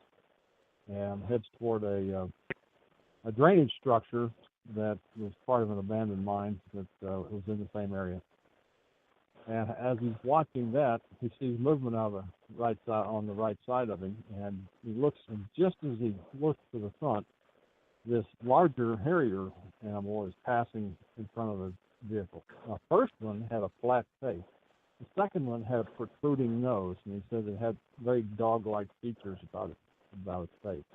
and heads toward a drainage structure that was part of an abandoned mine that was in the same area. And as he's watching that, he sees movement on the right side of him, and he looks, and just as he looks to the front, this larger, hairier animal is passing in front of the vehicle. The first one had a flat face. The second one had a protruding nose, and he said it had very dog-like features about its face.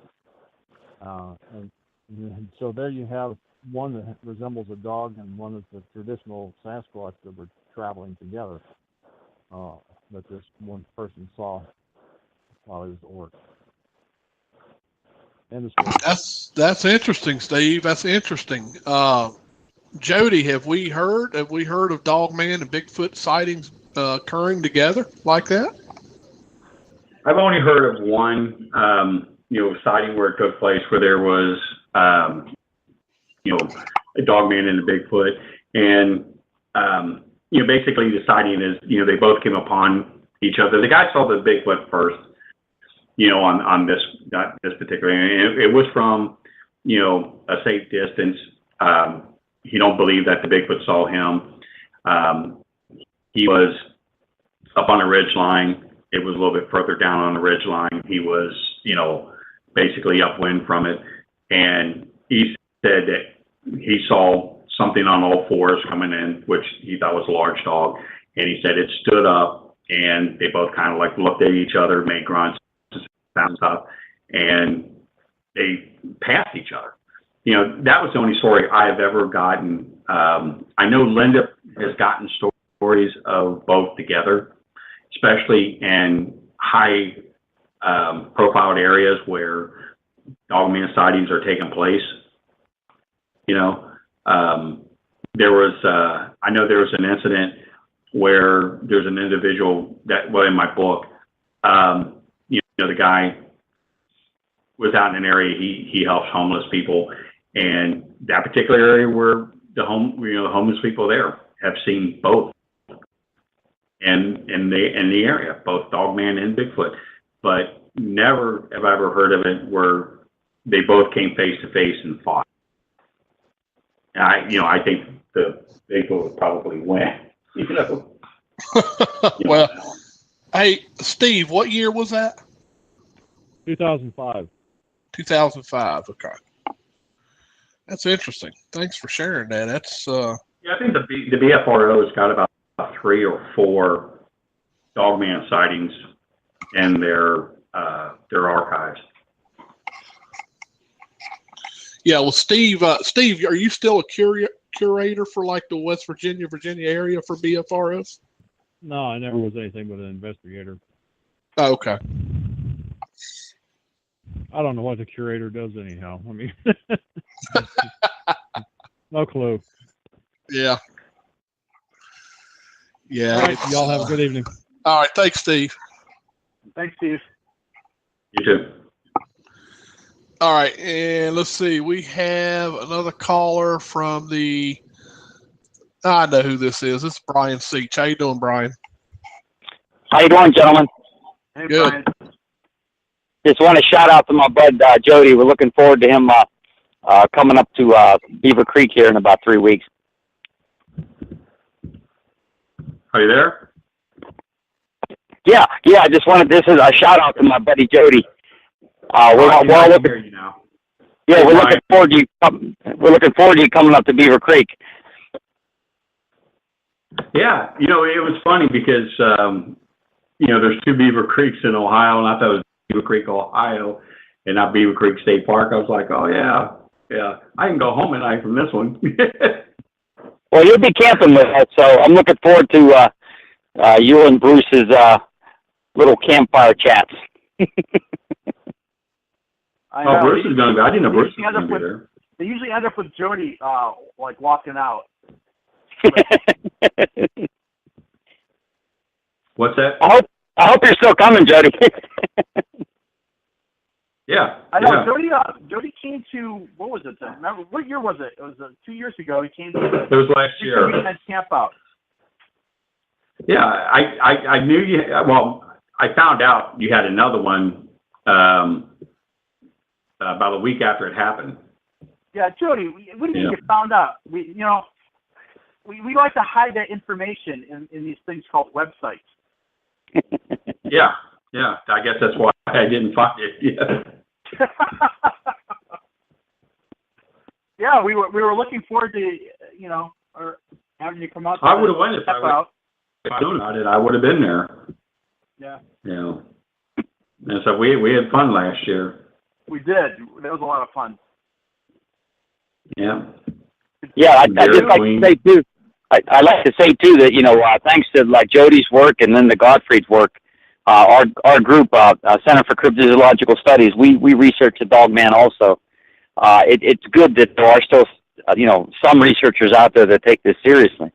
And so there you have one that resembles a dog, and one is the traditional Sasquatch that were traveling together, that this one person saw while he was at work.
That's interesting, Steve. That's interesting. Jody, have we heard of Dogman and Bigfoot sightings occurring together like that?
I've only heard of one, sighting where it took place, where there was, a Dogman and a Bigfoot, and basically the sighting is, they both came upon each other. The guy saw the Bigfoot first, on this particular, and it was from, a safe distance. He don't believe that the Bigfoot saw him. He was up on a ridge line. It was a little bit further down on the ridge line. He was, basically upwind from it. And he said that he saw something on all fours coming in, which he thought was a large dog. And he said it stood up, and they both kind of like looked at each other, made grunts, found stuff. And they passed each other. You know, that was the only story I have ever gotten. I know Linda has gotten stories of both together, especially in high profiled areas where dogman sightings are taking place. You know, there was, I know there was an incident where there's an individual that, well, in my book, you know, the guy was out in an area, he helps homeless people, and that particular area where the homeless people there have seen both, and in the area, both Dogman and Bigfoot, but never have I ever heard of it where they both came face to face and fought. And I think the Bigfoot would probably win. You know.
Well, hey, Steve, what year was that?
2005.
2005. Okay, that's interesting. Thanks for sharing that. That's
Yeah, I think the BFRO has got about 3 or 4 Dogman sightings in their archives.
yeah. Well, Steve, Steve, are you still a curator for like the West Virginia area for BFROs?
No, I never was anything but an investigator.
Oh, okay.
I don't know what the curator does anyhow. I mean, no clue.
Yeah. Yeah.
All right, y'all have a good evening.
All right. Thanks, Steve.
Thanks, Steve.
You too.
All right. And let's see. We have another caller from I know who this is. It's Brian Seach. How you doing, Brian?
How you doing, gentlemen?
Hey,
Good.
Brian.
Just want to shout out to my bud Jody. We're looking forward to him coming up to Beaver Creek here in about 3 weeks.
Are you there?
Yeah. I just wanted this is a shout out to my buddy Jody.
I
We're
can
looking.
hear you now.
Yeah, we're
Brian.
looking forward to you. We're looking forward to you coming up to Beaver Creek.
Yeah, it was funny because, there's 2 Beaver Creeks in Ohio, and I thought it was Beaver Creek, Ohio, and not Beaver Creek State Park. I was like, oh, yeah, I can go home at night from this one.
Well, you'll be camping with us, so I'm looking forward to you and Bruce's little campfire chats.
I know.
Bruce is going to be. I didn't know Bruce
They
was
usually
going to be there.
They usually end up with Jody, like walking out.
What's that?
I hope you're still coming, Jody.
Yeah.
I know
Yeah.
Jody came to, what was it? Remember what year was it? It was 2 years ago. He came to
It was last year.
the camp out.
Yeah, I knew you. Well, I found out you had another one about a week after it happened.
Yeah, Jody, what do you mean
Yeah.
you found out? We like to hide that information in these things called websites.
Yeah. I guess that's why I didn't find it. Yeah.
Yeah, we were looking forward to or having you come out.
I would have went if
step
I
out.
known about it. I would have been there.
Yeah,
And so we had fun last year.
we did. That was a lot of fun.
Yeah.
Yeah, I just like to say too. I like to say too that thanks to like Jody's work and then the Godfrey's work, our group, Center for Cryptozoological Studies, we research the Dogman also. It's good that there are still some researchers out there that take this seriously.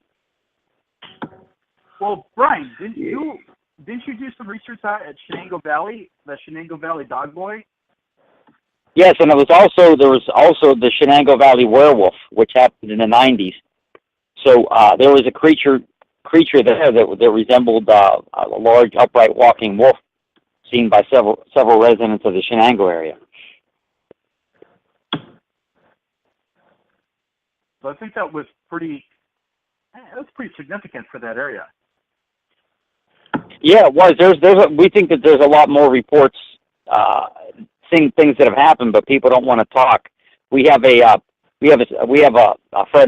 Well, Brian, didn't you do some research out at Shenango Valley, the Shenango Valley Dog Boy?
Yes, and there was also the Shenango Valley werewolf, which happened in the 90s. So there was a creature there that resembled a large upright walking wolf, seen by several residents of the Shenango area.
So I think that was pretty significant for that area.
Yeah, it was. We think that there's a lot more reports, seeing things that have happened, but people don't want to talk. Fred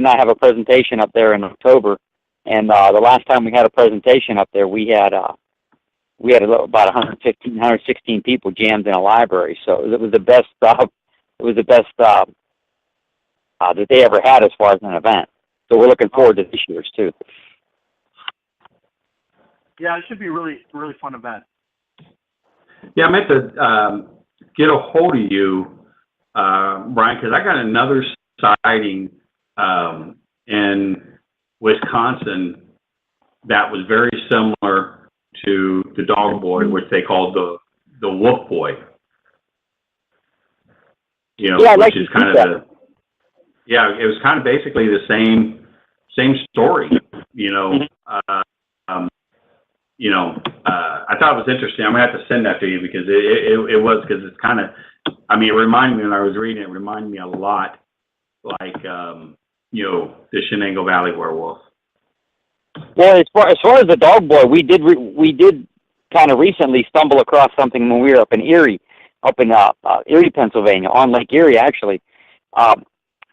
and I have a presentation up there in October, and the last time we had a presentation up there, we had about 116 people jammed in a library. So it was the best the best that they ever had as far as an event. So we're looking forward to this year's too.
Yeah, it should be a really, really fun event.
Yeah, I meant to get a hold of you, Brian, because I got another sighting in Wisconsin that was very similar to the dog boy, which they called the wolf boy. You know,
yeah,
which is kind of it was kind of basically the same story. You know, I thought it was interesting. I'm gonna have to send that to you because it was, because it's kind of, I mean, it reminded me when I was reading it reminded me a lot like the Shenango Valley werewolf.
Well, as far as the dog boy, we did kind of recently stumble across something when we were up in Erie, Pennsylvania, on Lake Erie actually.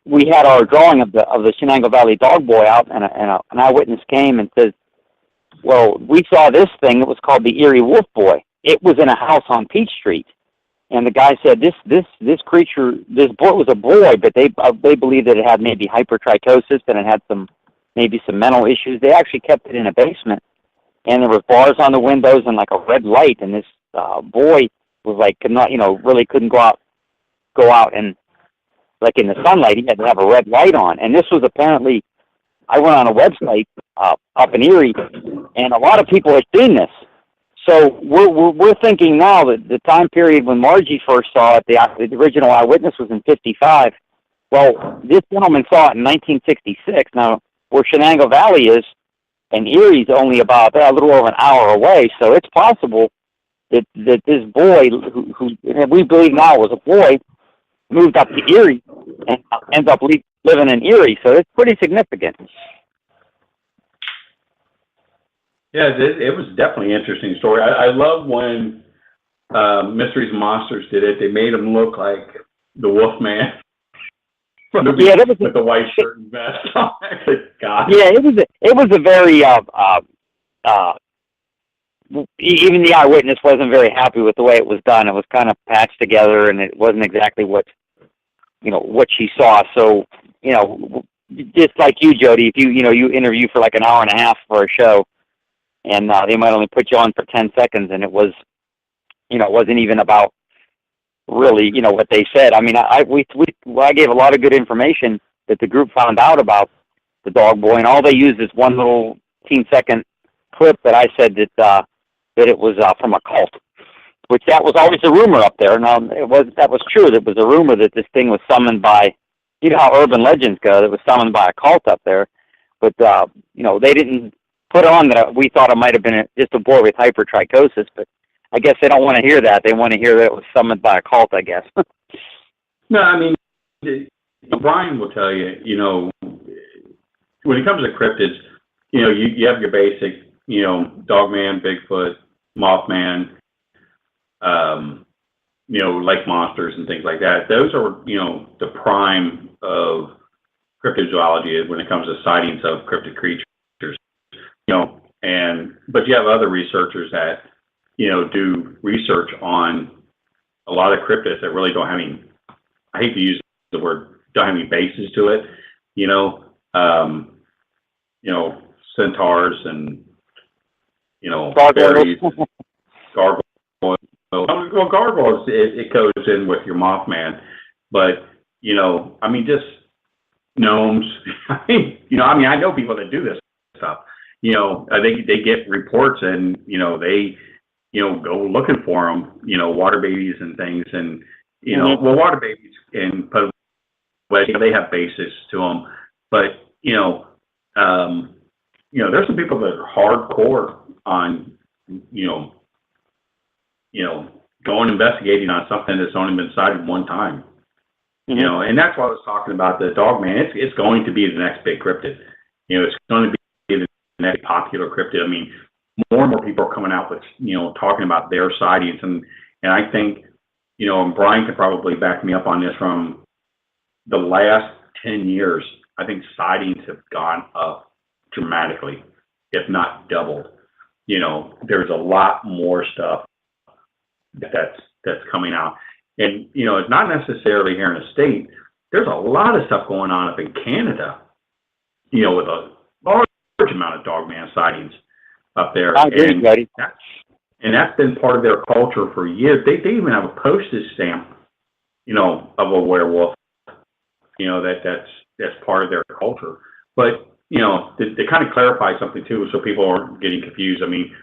We had our drawing of the Shenango Valley dog boy out, and an eyewitness came and says, "Well, we saw this thing. It was called the Erie Wolf Boy. It was in a house on Peach Street." And the guy said, "This creature, this boy was a boy, but they believe that it had maybe hypertrichosis and it had maybe some mental issues. They actually kept it in a basement, and there were bars on the windows and like a red light. And this boy was like really couldn't go out and like in the sunlight. He had to have a red light on. And this was apparently, I went on a website up in Erie, and a lot of people had seen this. So we're thinking now that the time period when Margie first saw it, the original eyewitness was in '55. Well, this gentleman saw it in 1966. Now, where Shenango Valley is, and Erie's only about a little over an hour away, so it's possible that this boy, who we believe now was a boy, moved up to Erie and ends up living in Erie. So it's pretty significant.
Yeah, it was definitely an interesting story. I love when Mysteries and Monsters did it. They made him look like the Wolfman.
Yeah, that was
with the white shirt and vest on. God.
Yeah, it was a very even the eyewitness wasn't very happy with the way it was done. It was kind of patched together, and it wasn't exactly what she saw. So, just like you, Jody, if you interview for like an hour and a half for a show, and they might only put you on for 10 seconds, and it was, it wasn't even about really, what they said. I mean, I gave a lot of good information that the group found out about the dog boy, and all they used is one little 15-second clip that I said that it was from a cult, which that was always a rumor up there. Now, that was true. It was a rumor that this thing was summoned by, how urban legends go, it was summoned by a cult up there. But, they didn't put on that we thought it might have been just a boy with hypertrichosis, but I guess they don't want to hear that. They want to hear that it was summoned by a cult, I guess.
No, I mean, Brian will tell you, when it comes to cryptids, you have your basic, Dogman, Bigfoot, Mothman, lake monsters and things like that. Those are, the prime of cryptozoology when it comes to sightings of cryptid creatures, but you have other researchers that, do research on a lot of cryptids that really don't have any, I hate to use the word, don't have any basis to it, centaurs and, fairies, gargoyles. Well, gargoyles, it goes in with your Mothman, but, just gnomes. I know people that do this stuff. They get reports and, they, go looking for them, water babies and things. And, well, water babies and they have basis to them. But, there's some people that are hardcore on, going investigating on something that's only been sighted one time. Mm-hmm. And that's why I was talking about the Dogman. It's going to be the next big cryptid. It's going to be the next popular cryptid. I mean, more and more people are coming out with, talking about their sightings. And I think, and Brian could probably back me up on this, from the last 10 years, I think sightings have gone up dramatically, if not doubled. There's a lot more stuff that's coming out. And, you know, it's not necessarily here in the state. There's a lot of stuff going on up in Canada, you know, with a large amount of dogman sightings up there.
I agree, buddy.
And that's been part of their culture for years. They even have a postage stamp, you know, of a werewolf. You know, that's part of their culture. But, you know, to kind of clarify something too, so people aren't getting confused. I mean,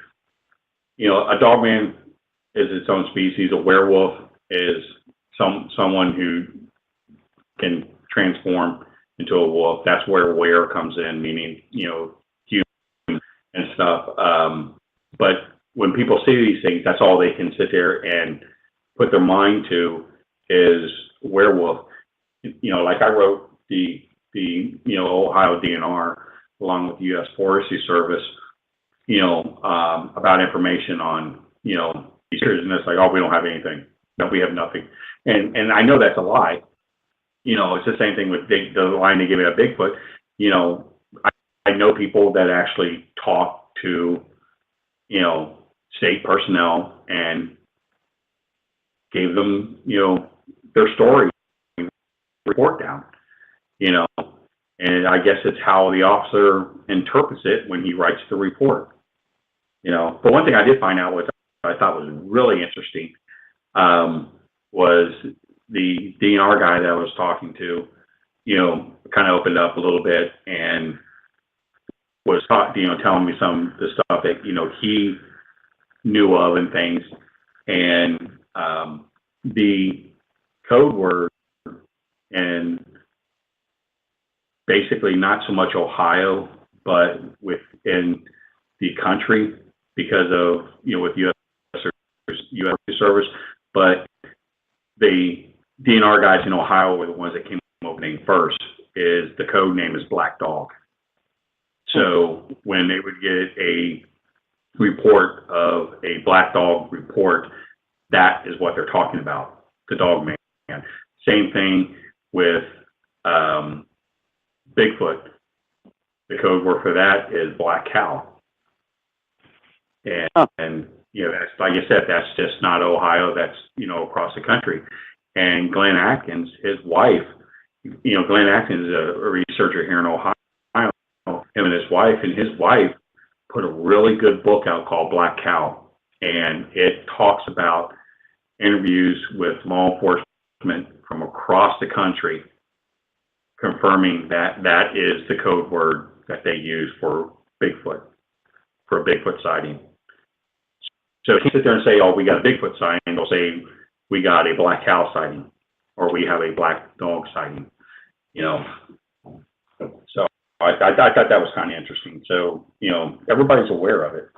you know, a dogman is its own species. A werewolf is someone who can transform into a wolf. That's where were comes in, meaning, you know, human and stuff. But when people see these things, that's all they can sit there and put their mind to is werewolf. You know, like I wrote the you know, Ohio DNR along with the U.S. Forestry Service, you know, about information on, you know, these creatures, and it's like, oh, we don't have anything. No, we have nothing. And I know that's a lie. You know, it's the same thing with the line they give it a Bigfoot. You know, I know people that actually talk to, you know, state personnel and gave them, you know, their story report down, you know, and I guess it's how the officer interprets it when he writes the report, you know. But one thing I did find out, which I thought was really interesting, was the DNR guy that I was talking to, you know, kind of opened up a little bit and was you know, telling me some of the stuff that, you know, he knew of and things. And the code word, and basically not so much Ohio, but within the country because of, you know, with U.S. Service, but the DNR guys in Ohio were the ones that came opening first. Is the code name is Black Dog. So when they would get a report of a black dog report, that is what they're talking about, the dog man. Same thing with Bigfoot. The code word for that is black cow. And you know, that's, like I said, that's just not Ohio. That's, you know, across the country. And Glenn Atkins, his wife, you know, Glenn Atkins is a researcher here in Ohio. Him and his wife put a really good book out called Black Cow. And it talks about interviews with law enforcement from across the country, confirming that that is the code word that they use for Bigfoot, for a Bigfoot sighting. So if you sit there and say, oh, we got a Bigfoot sighting, they'll say, we got a black cow sighting, or we have a black dog sighting, you know. So I thought that was kind of interesting. So, you know, everybody's aware of it.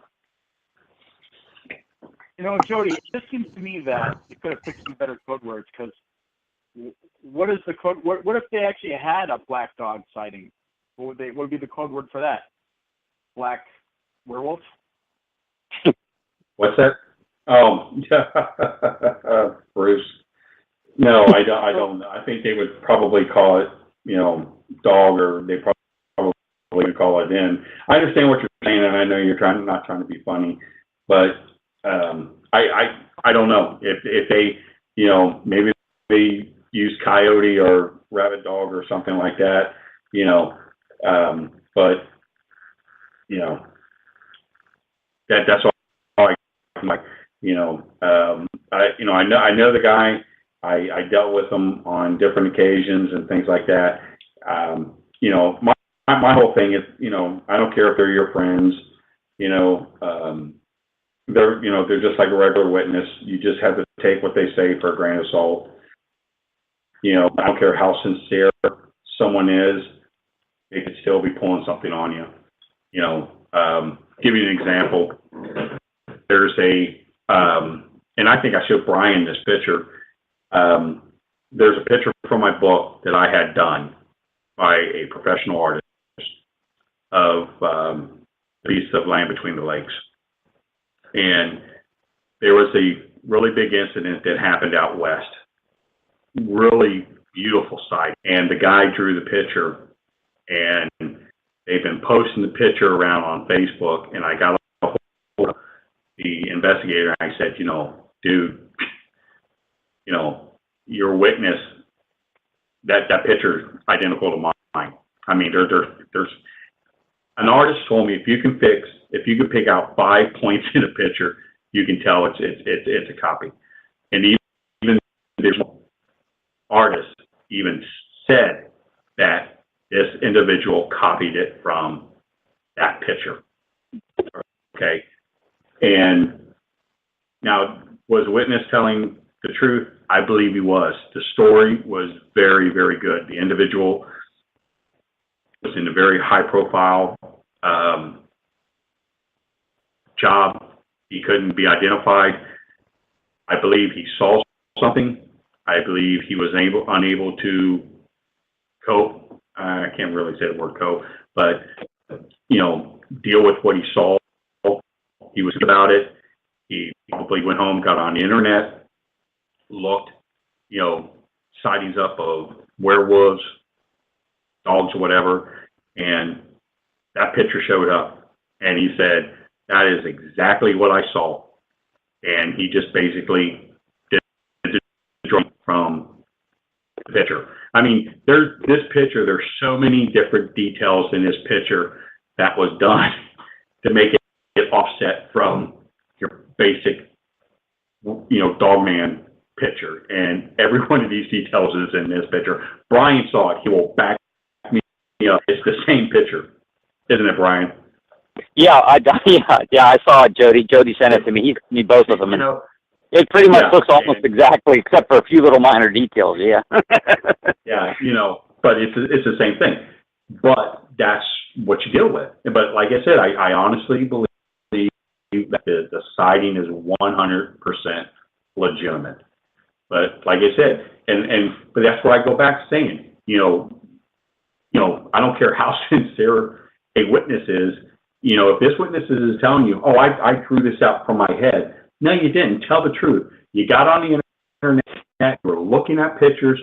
You know, Jody, it just seems to me that you could have picked some better code words, because what is the code? What if they actually had a black dog sighting? What would be the code word for that? Black werewolf?
What's that? Oh, Bruce. No, I don't. I think they would probably call it, you know, dog, or they probably would call it in. I understand what you're saying, and I know you're not trying to be funny, but I don't know if they, you know, maybe they use coyote or rabbit dog or something like that, you know, but you know, that's all I like, you know. I know the guy. I dealt with him on different occasions and things like that. You know, my whole thing is, you know, I don't care if they're your friends, you know, they're just like a regular witness. You just have to take what they say for a grain of salt. You know, I don't care how sincere someone is, they could still be pulling something on you. You know, give you an example. There's and I think I showed Brian this picture. There's a picture from my book that I had done by a professional artist of Beasts of Land Between the Lakes. And there was a really big incident that happened out west. Really beautiful sight. And the guy drew the picture, and they've been posting the picture around on Facebook, and I got a hold of the investigator, and I said, you know, dude, you know, your witness, that picture is identical to mine. I mean, there's an artist told me if you could pick out 5 points in a picture, you can tell it's a copy. And even this artist even said that this individual copied it from that picture. Okay. And now, was the witness telling the truth? I believe he was. The story was very, very good. The individual was in a very high-profile job. He couldn't be identified. I believe he saw something. I believe he was unable to cope. I can't really say the word cope, but, deal with what he saw. He was about it. He probably went home, got on the internet, looked, sightings up of werewolves, dogs, or whatever, and that picture showed up. And he said, that is exactly what I saw. And he just basically did the drawing from the picture. I mean, there's so many different details in this picture that was done to make it offset from your basic, Dogman picture. And every one of these details is in this picture. Brian saw it. He will back me up. It's the same picture, isn't it, Brian?
Yeah, I saw it, Jody. Jody sent it to me. He sent me both of them. And it pretty much looks almost exactly, except for a few little minor details. Yeah.
Yeah, but it's the same thing. But that's what you deal with. But like I said, I honestly believe that the sighting is 100% legitimate. But like I said, but that's where I go back to saying, I don't care how sincere a witness is. If this witness is telling you, oh, I drew this out from my head. No, you didn't. Tell the truth. You got on the internet, you were looking at pictures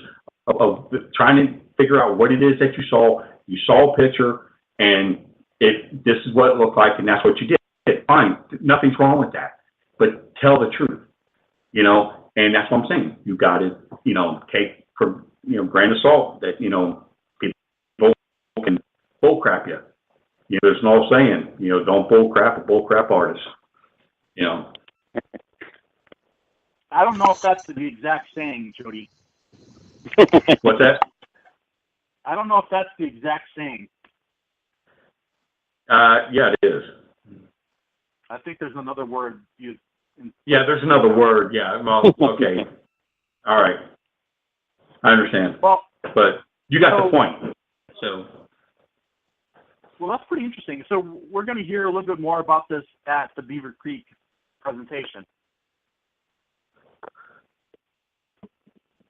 of trying to figure out what it is that you saw. You saw a picture, and this is what it looked like, and that's what you did. Fine. Nothing's wrong with that. But tell the truth, and that's what I'm saying. You got to, take for, grain of salt that, people can bull crap you. There's an old saying, don't bull crap a bull crap artist,
I don't know if that's the exact saying, Jody.
What's that?
I don't know if that's the exact saying.
Yeah, it is.
I think there's another word used.
Yeah, there's another word. Yeah, well, okay. All right. I understand.
Well,
but you got the point. So.
Well, that's pretty interesting. So we're going to hear a little bit more about this at the Beaver Creek presentation.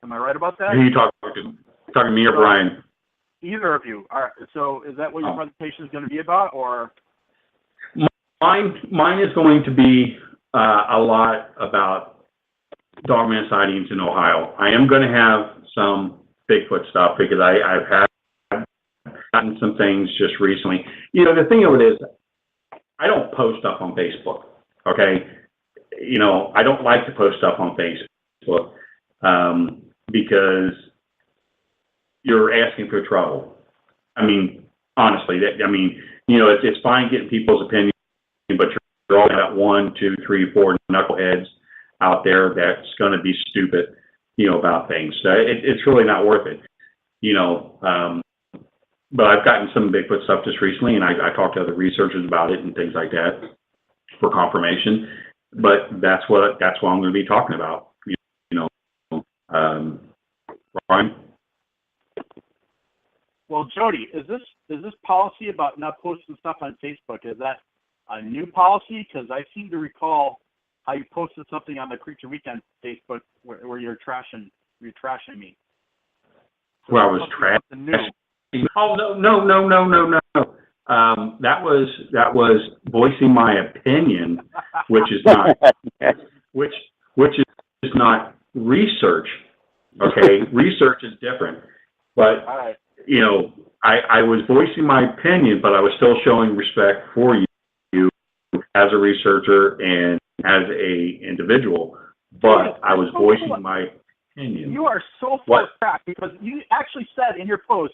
Am I right about that?
Who are you talking to me or Brian?
Either of you. All right. So is that what your presentation is going to be about, or?
Mine is going to be a lot about Dogman sightings in Ohio. I am going to have some Bigfoot stuff because I've gotten some things just recently. The thing of it is, I don't post stuff on Facebook. Okay, I don't like to post stuff on Facebook because you're asking for trouble. I mean, honestly, it's fine getting people's opinions, but you're all that 1, 2, 3, 4 knuckleheads out there that's going to be stupid, about things. So it's really not worth it, But I've gotten some Bigfoot stuff just recently, and I talked to other researchers about it and things like that for confirmation. But that's what I'm going to be talking about. Brian.
Well, Jody, is this policy about not posting stuff on Facebook? Is that a new policy? Because I seem to recall how you posted something on the Creature Weekend Facebook where you're trashing me. So
I was trashing. Oh no! That was voicing my opinion, which is not which is not research. Okay, research is different. But
right.
I was voicing my opinion, but I was still showing respect for you as a researcher and as a individual. But I was voicing my opinion.
You are so full
What?
of crap because you actually said in your post,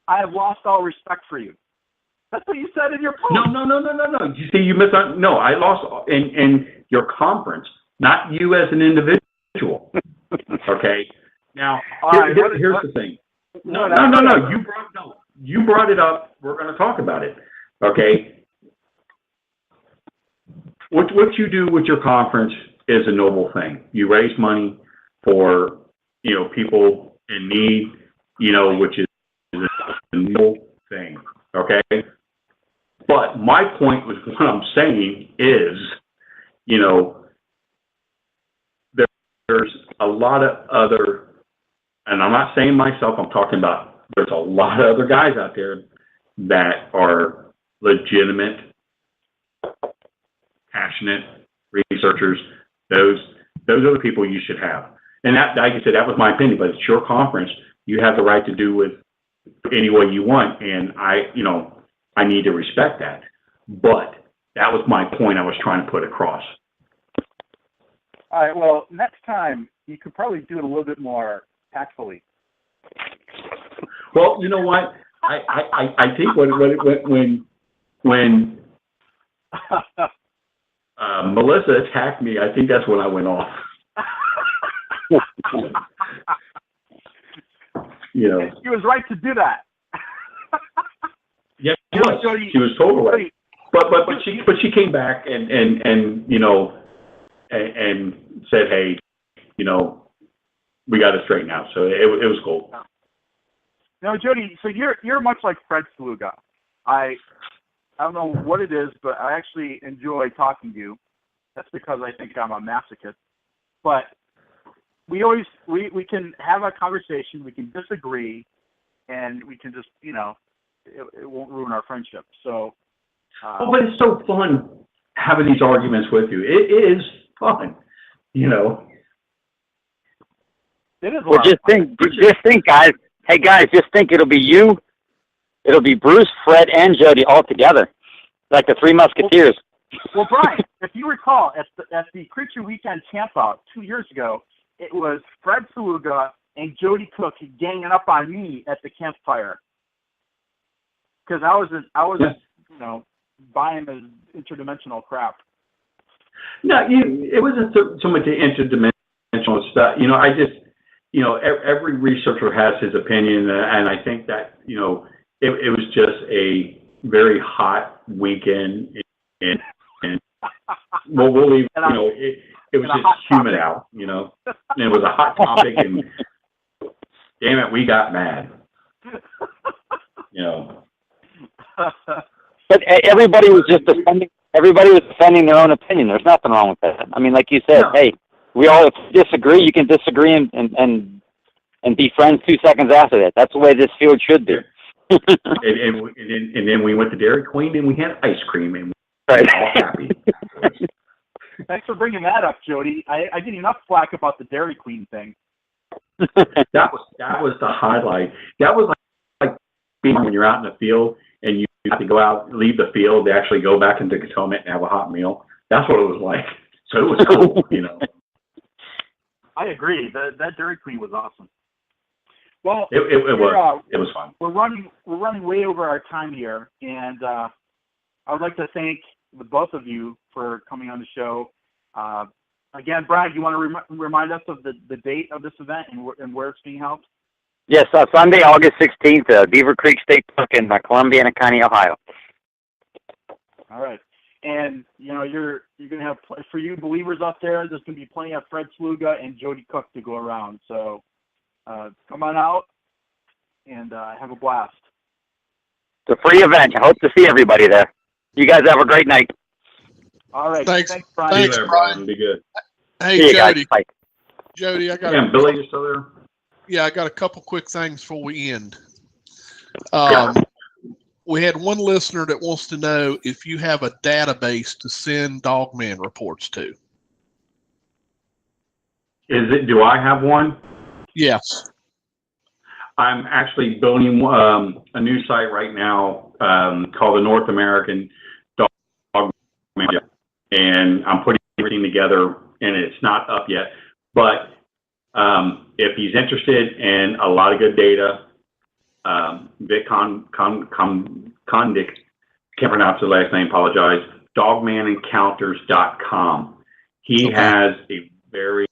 "I have lost all respect for you." That's what you said in your post.
No. You see, you no, I lost in your conference, not you as an individual. Okay. Now,
All right,
here's the thing. No. You brought it up. We're going to talk about it. Okay. What you do with your conference is a noble thing. You raise money for, people in need, which is a noble thing. Okay. But my point was what I'm saying is, there's a lot of other, and I'm not saying myself, I'm talking about there's a lot of other guys out there that are legitimate, passionate researchers. Those are the people you should have. And that, like I said, that was my opinion, but it's your conference. You have the right to do with any way you want. And I need to respect that. But that was my point I was trying to put across.
All right. Well, next time you could probably do it a little bit more tactfully.
Well, you know what? I think when Melissa attacked me, I think that's when I went off.
She was right to do that.
Yeah, she was. She was totally right. But she came back and said, hey, we got to straighten out. So it was cool.
Now, Jody, so you're much like Fred Sluga. I don't know what it is, but I actually enjoy talking to you. That's because I think I'm a masochist. But we can have a conversation, we can disagree, and we can just, it won't ruin our friendship. So.
But it's so fun having these arguments with you. It is fun,
It is.
Well, just think, guys. Hey, guys, just think it'll be you, it'll be Bruce, Fred, and Jody all together, like the Three Musketeers.
Well, Brian, if you recall, at the Creature Weekend campout 2 years ago, it was Fred Sluga and Jody Cook ganging up on me at the campfire because I was buying the interdimensional crap.
No, it wasn't so much the interdimensional stuff. I just, every researcher has his opinion, and I think that, it was just a very hot weekend, and we'll leave, it was just humid out, and it was a hot topic, and damn it, we got mad,
But everybody was just defending their own opinion. There's nothing wrong with that. I mean, like you said, hey, we all disagree. You can disagree and be friends 2 seconds after that. That's the way this field should be.
and then we went to Dairy Queen and we had ice cream and we were all happy.
Thanks for bringing that up, Jody. I get enough flack about the Dairy Queen thing.
That was the highlight. That was like when you're out in the field and you have to go out, leave the field, to actually go back into Potomac and have a hot meal. That's what it was like. So it was cool,
I agree. That Dairy Queen was awesome. Well,
it was fun.
We're running way over our time here, and I would like to thank the both of you for coming on the show. Again, Brian, you want to remind us of the date of this event and where it's being held?
Yes, Sunday, August 16th, Beaver Creek State Park in Columbiana County, Ohio.
All right. And, you're going to have, for you believers out there, there's going to be plenty of Fred Sluga and Jody Cook to go around. So come on out and have a blast.
It's a free event. I hope to see everybody there. You guys have a great night.
All right.
Thanks
Brian.
Thanks, Brian.
Be good.
Hey,
see you
Jody.
guys. Bye.
Jody, I got
Billy, you still there?
Yeah, I got a couple quick things before we end. We had one listener that wants to know if you have a database to send Dogman reports to.
Do I have one?
Yes.
I'm actually building a new site right now called the North American Dog Media, and I'm putting everything together, and it's not up yet. But If he's interested in a lot of good data, Vic Condic, can't pronounce the last name, apologize, dogmanencounters.com. He has a very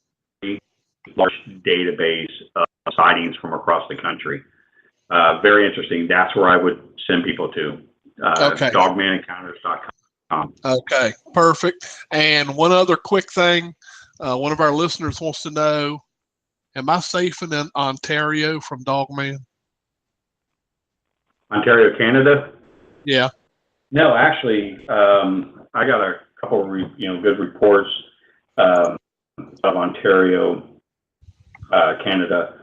large database of sightings from across the country. Very interesting. That's where I would send people to. Dogmanencounters.com.
Okay, perfect. And one other quick thing, one of our listeners wants to know, am I safe in Ontario from Dogman?
Ontario, Canada?
Yeah.
No, actually, I got a couple of good reports of Ontario, Canada,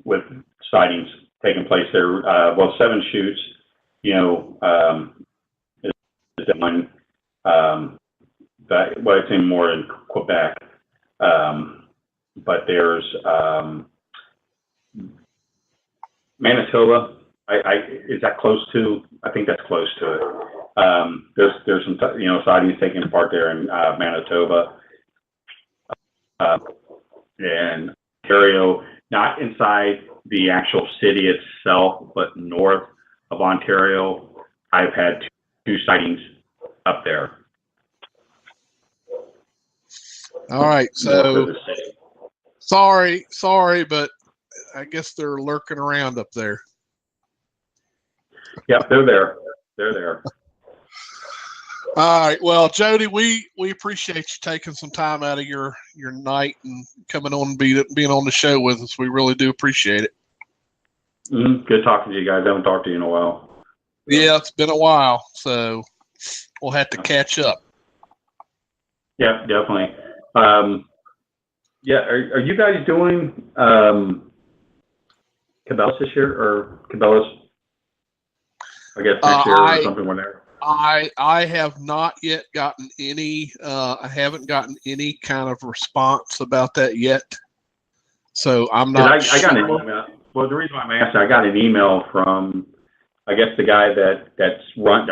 with sightings taking place there. 7 shoots, is one, it's in more in Quebec, but there's Manitoba. Is that close to? I think that's close to it. There's some sightings taking part there in Manitoba and Ontario, not inside the actual city itself, but north of Ontario. I've had two sightings up there.
All right, so sorry, but I guess they're lurking around up there.
Yep, they're there. They're there.
All right. Well, Jody, we appreciate you taking some time out of your night and coming on and being on the show with us. We really do appreciate it.
Good talking to you guys. I haven't talked to you in a while.
Yeah, it's been a while, so we'll have to catch up.
Yeah, definitely. Are you guys doing Cabela's this year, or Cabela's? I guess next year or something whenever.
I have not yet gotten any. I haven't gotten any kind of response about that yet. So I'm not.
I got an email. Well, the reason why I'm asking, I got an email from, I guess, the guy that runs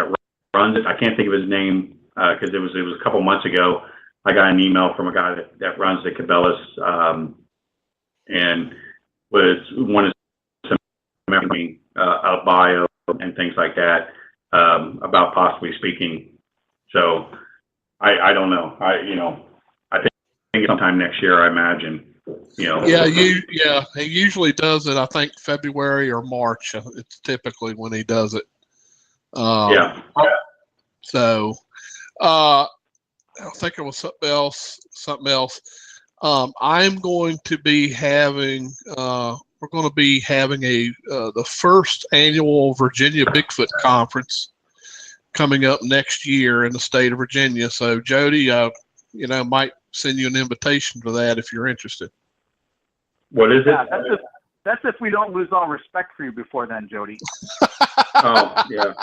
it. I can't think of his name because it was a couple months ago. I got an email from a guy that runs the Cabela's and wanted some a bio and things like that about possibly speaking. So I don't know. I think sometime next year, I imagine.
Yeah, he usually does it. I think February or March. It's typically when he does it.
Yeah.
So I think it was something else. I'm going to be having. We're going to be having the first annual Virginia Bigfoot Conference coming up next year in the state of Virginia. So Jody, might send you an invitation for that if you're interested.
What is it?
Yeah, that's if we don't lose all respect for you before then, Jody.
Oh yeah.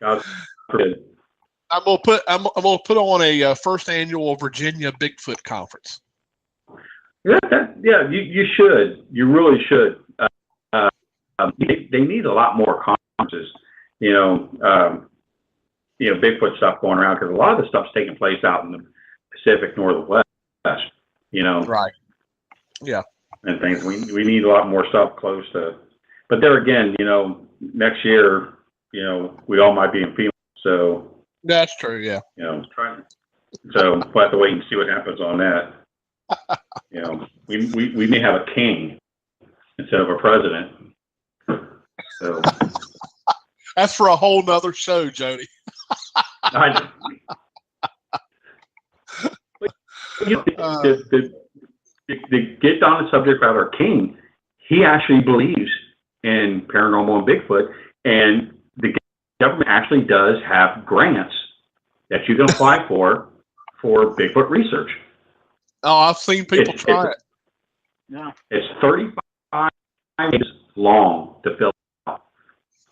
God forbid.
I'm gonna put on a first annual Virginia Bigfoot Conference.
Yeah, you should. You really should. They need a lot more conferences. Bigfoot stuff going around, because a lot of the stuff's taking place out in the Pacific Northwest.
Right. Yeah.
And things. We need a lot more stuff close to. But there again, next year, we all might be in Phoenix. So
that's true. Yeah.
So we'll have to wait and see what happens on that. We may have a king instead of a president. So
that's for a whole nother show, Jody.
To get on the subject about our king, he actually believes in paranormal and Bigfoot, and the government actually does have grants that you can apply for Bigfoot research.
Oh, I've seen people try it.
Yeah.
It's 35 pages long to fill out,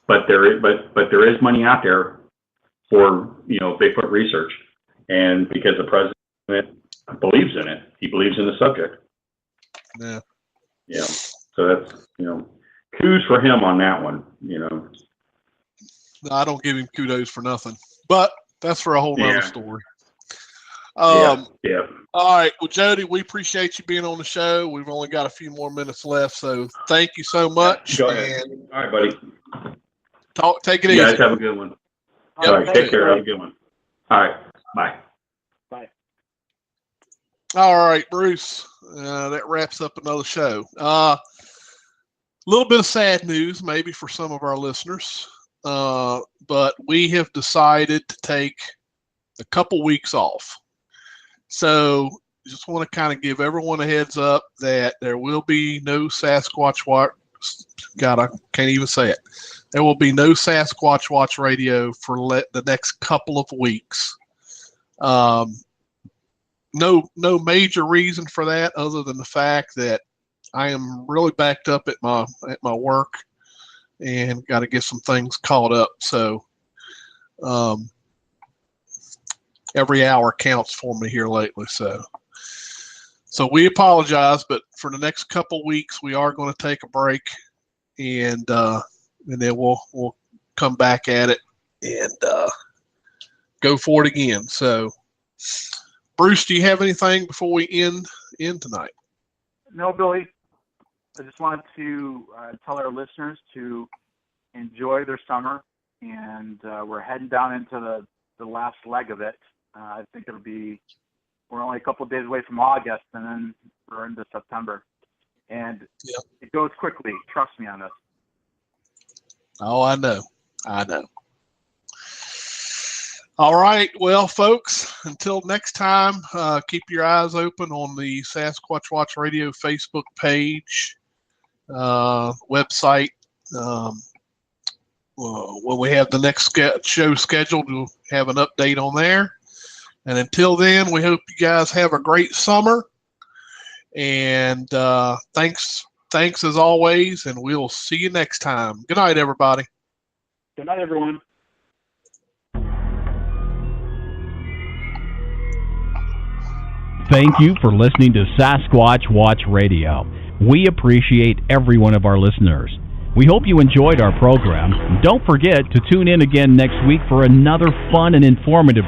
but there is money out there for Bigfoot research, and because the president believes in it, he believes in the subject.
Yeah.
Yeah. So that's kudos for him on that one.
No, I don't give him kudos for nothing, but that's for a whole nother story.
Yeah.
All right. Well, Jody, we appreciate you being on the show. We've only got a few more minutes left, so thank you so much.
Go ahead.
And
all right, buddy.
take it
You
easy.
guys have a good one.
Yep.
All right, take care. Have a good one. All right, bye.
Bye.
All right, Bruce. That wraps up another show. A little bit of sad news, maybe for some of our listeners, but we have decided to take a couple weeks off. So, just want to kind of give everyone a heads up that there will be no Sasquatch Watch. God, I can't even say it. There will be no Sasquatch Watch Radio for the next couple of weeks. No major reason for that other than the fact that I am really backed up at my work and got to get some things caught up. So every hour counts for me here lately. So we apologize, but for the next couple weeks we are going to take a break, and then we'll come back at it and go for it again. So, Bruce, do you have anything before we end tonight?
No, Billy. I just wanted to tell our listeners to enjoy their summer, and we're heading down into the last leg of it. I think we're only a couple of days away from August, and then we're into September. And It goes quickly. Trust me on this.
Oh, I know. All right. Well, folks, until next time, keep your eyes open on the Sasquatch Watch Radio Facebook page, website. When we have the next show scheduled, we'll have an update on there. And until then, we hope you guys have a great summer. And thanks as always, and we'll see you next time. Good night, everybody.
Good night, everyone.
Thank you for listening to Sasquatch Watch Radio. We appreciate every one of our listeners. We hope you enjoyed our program. Don't forget to tune in again next week for another fun and informative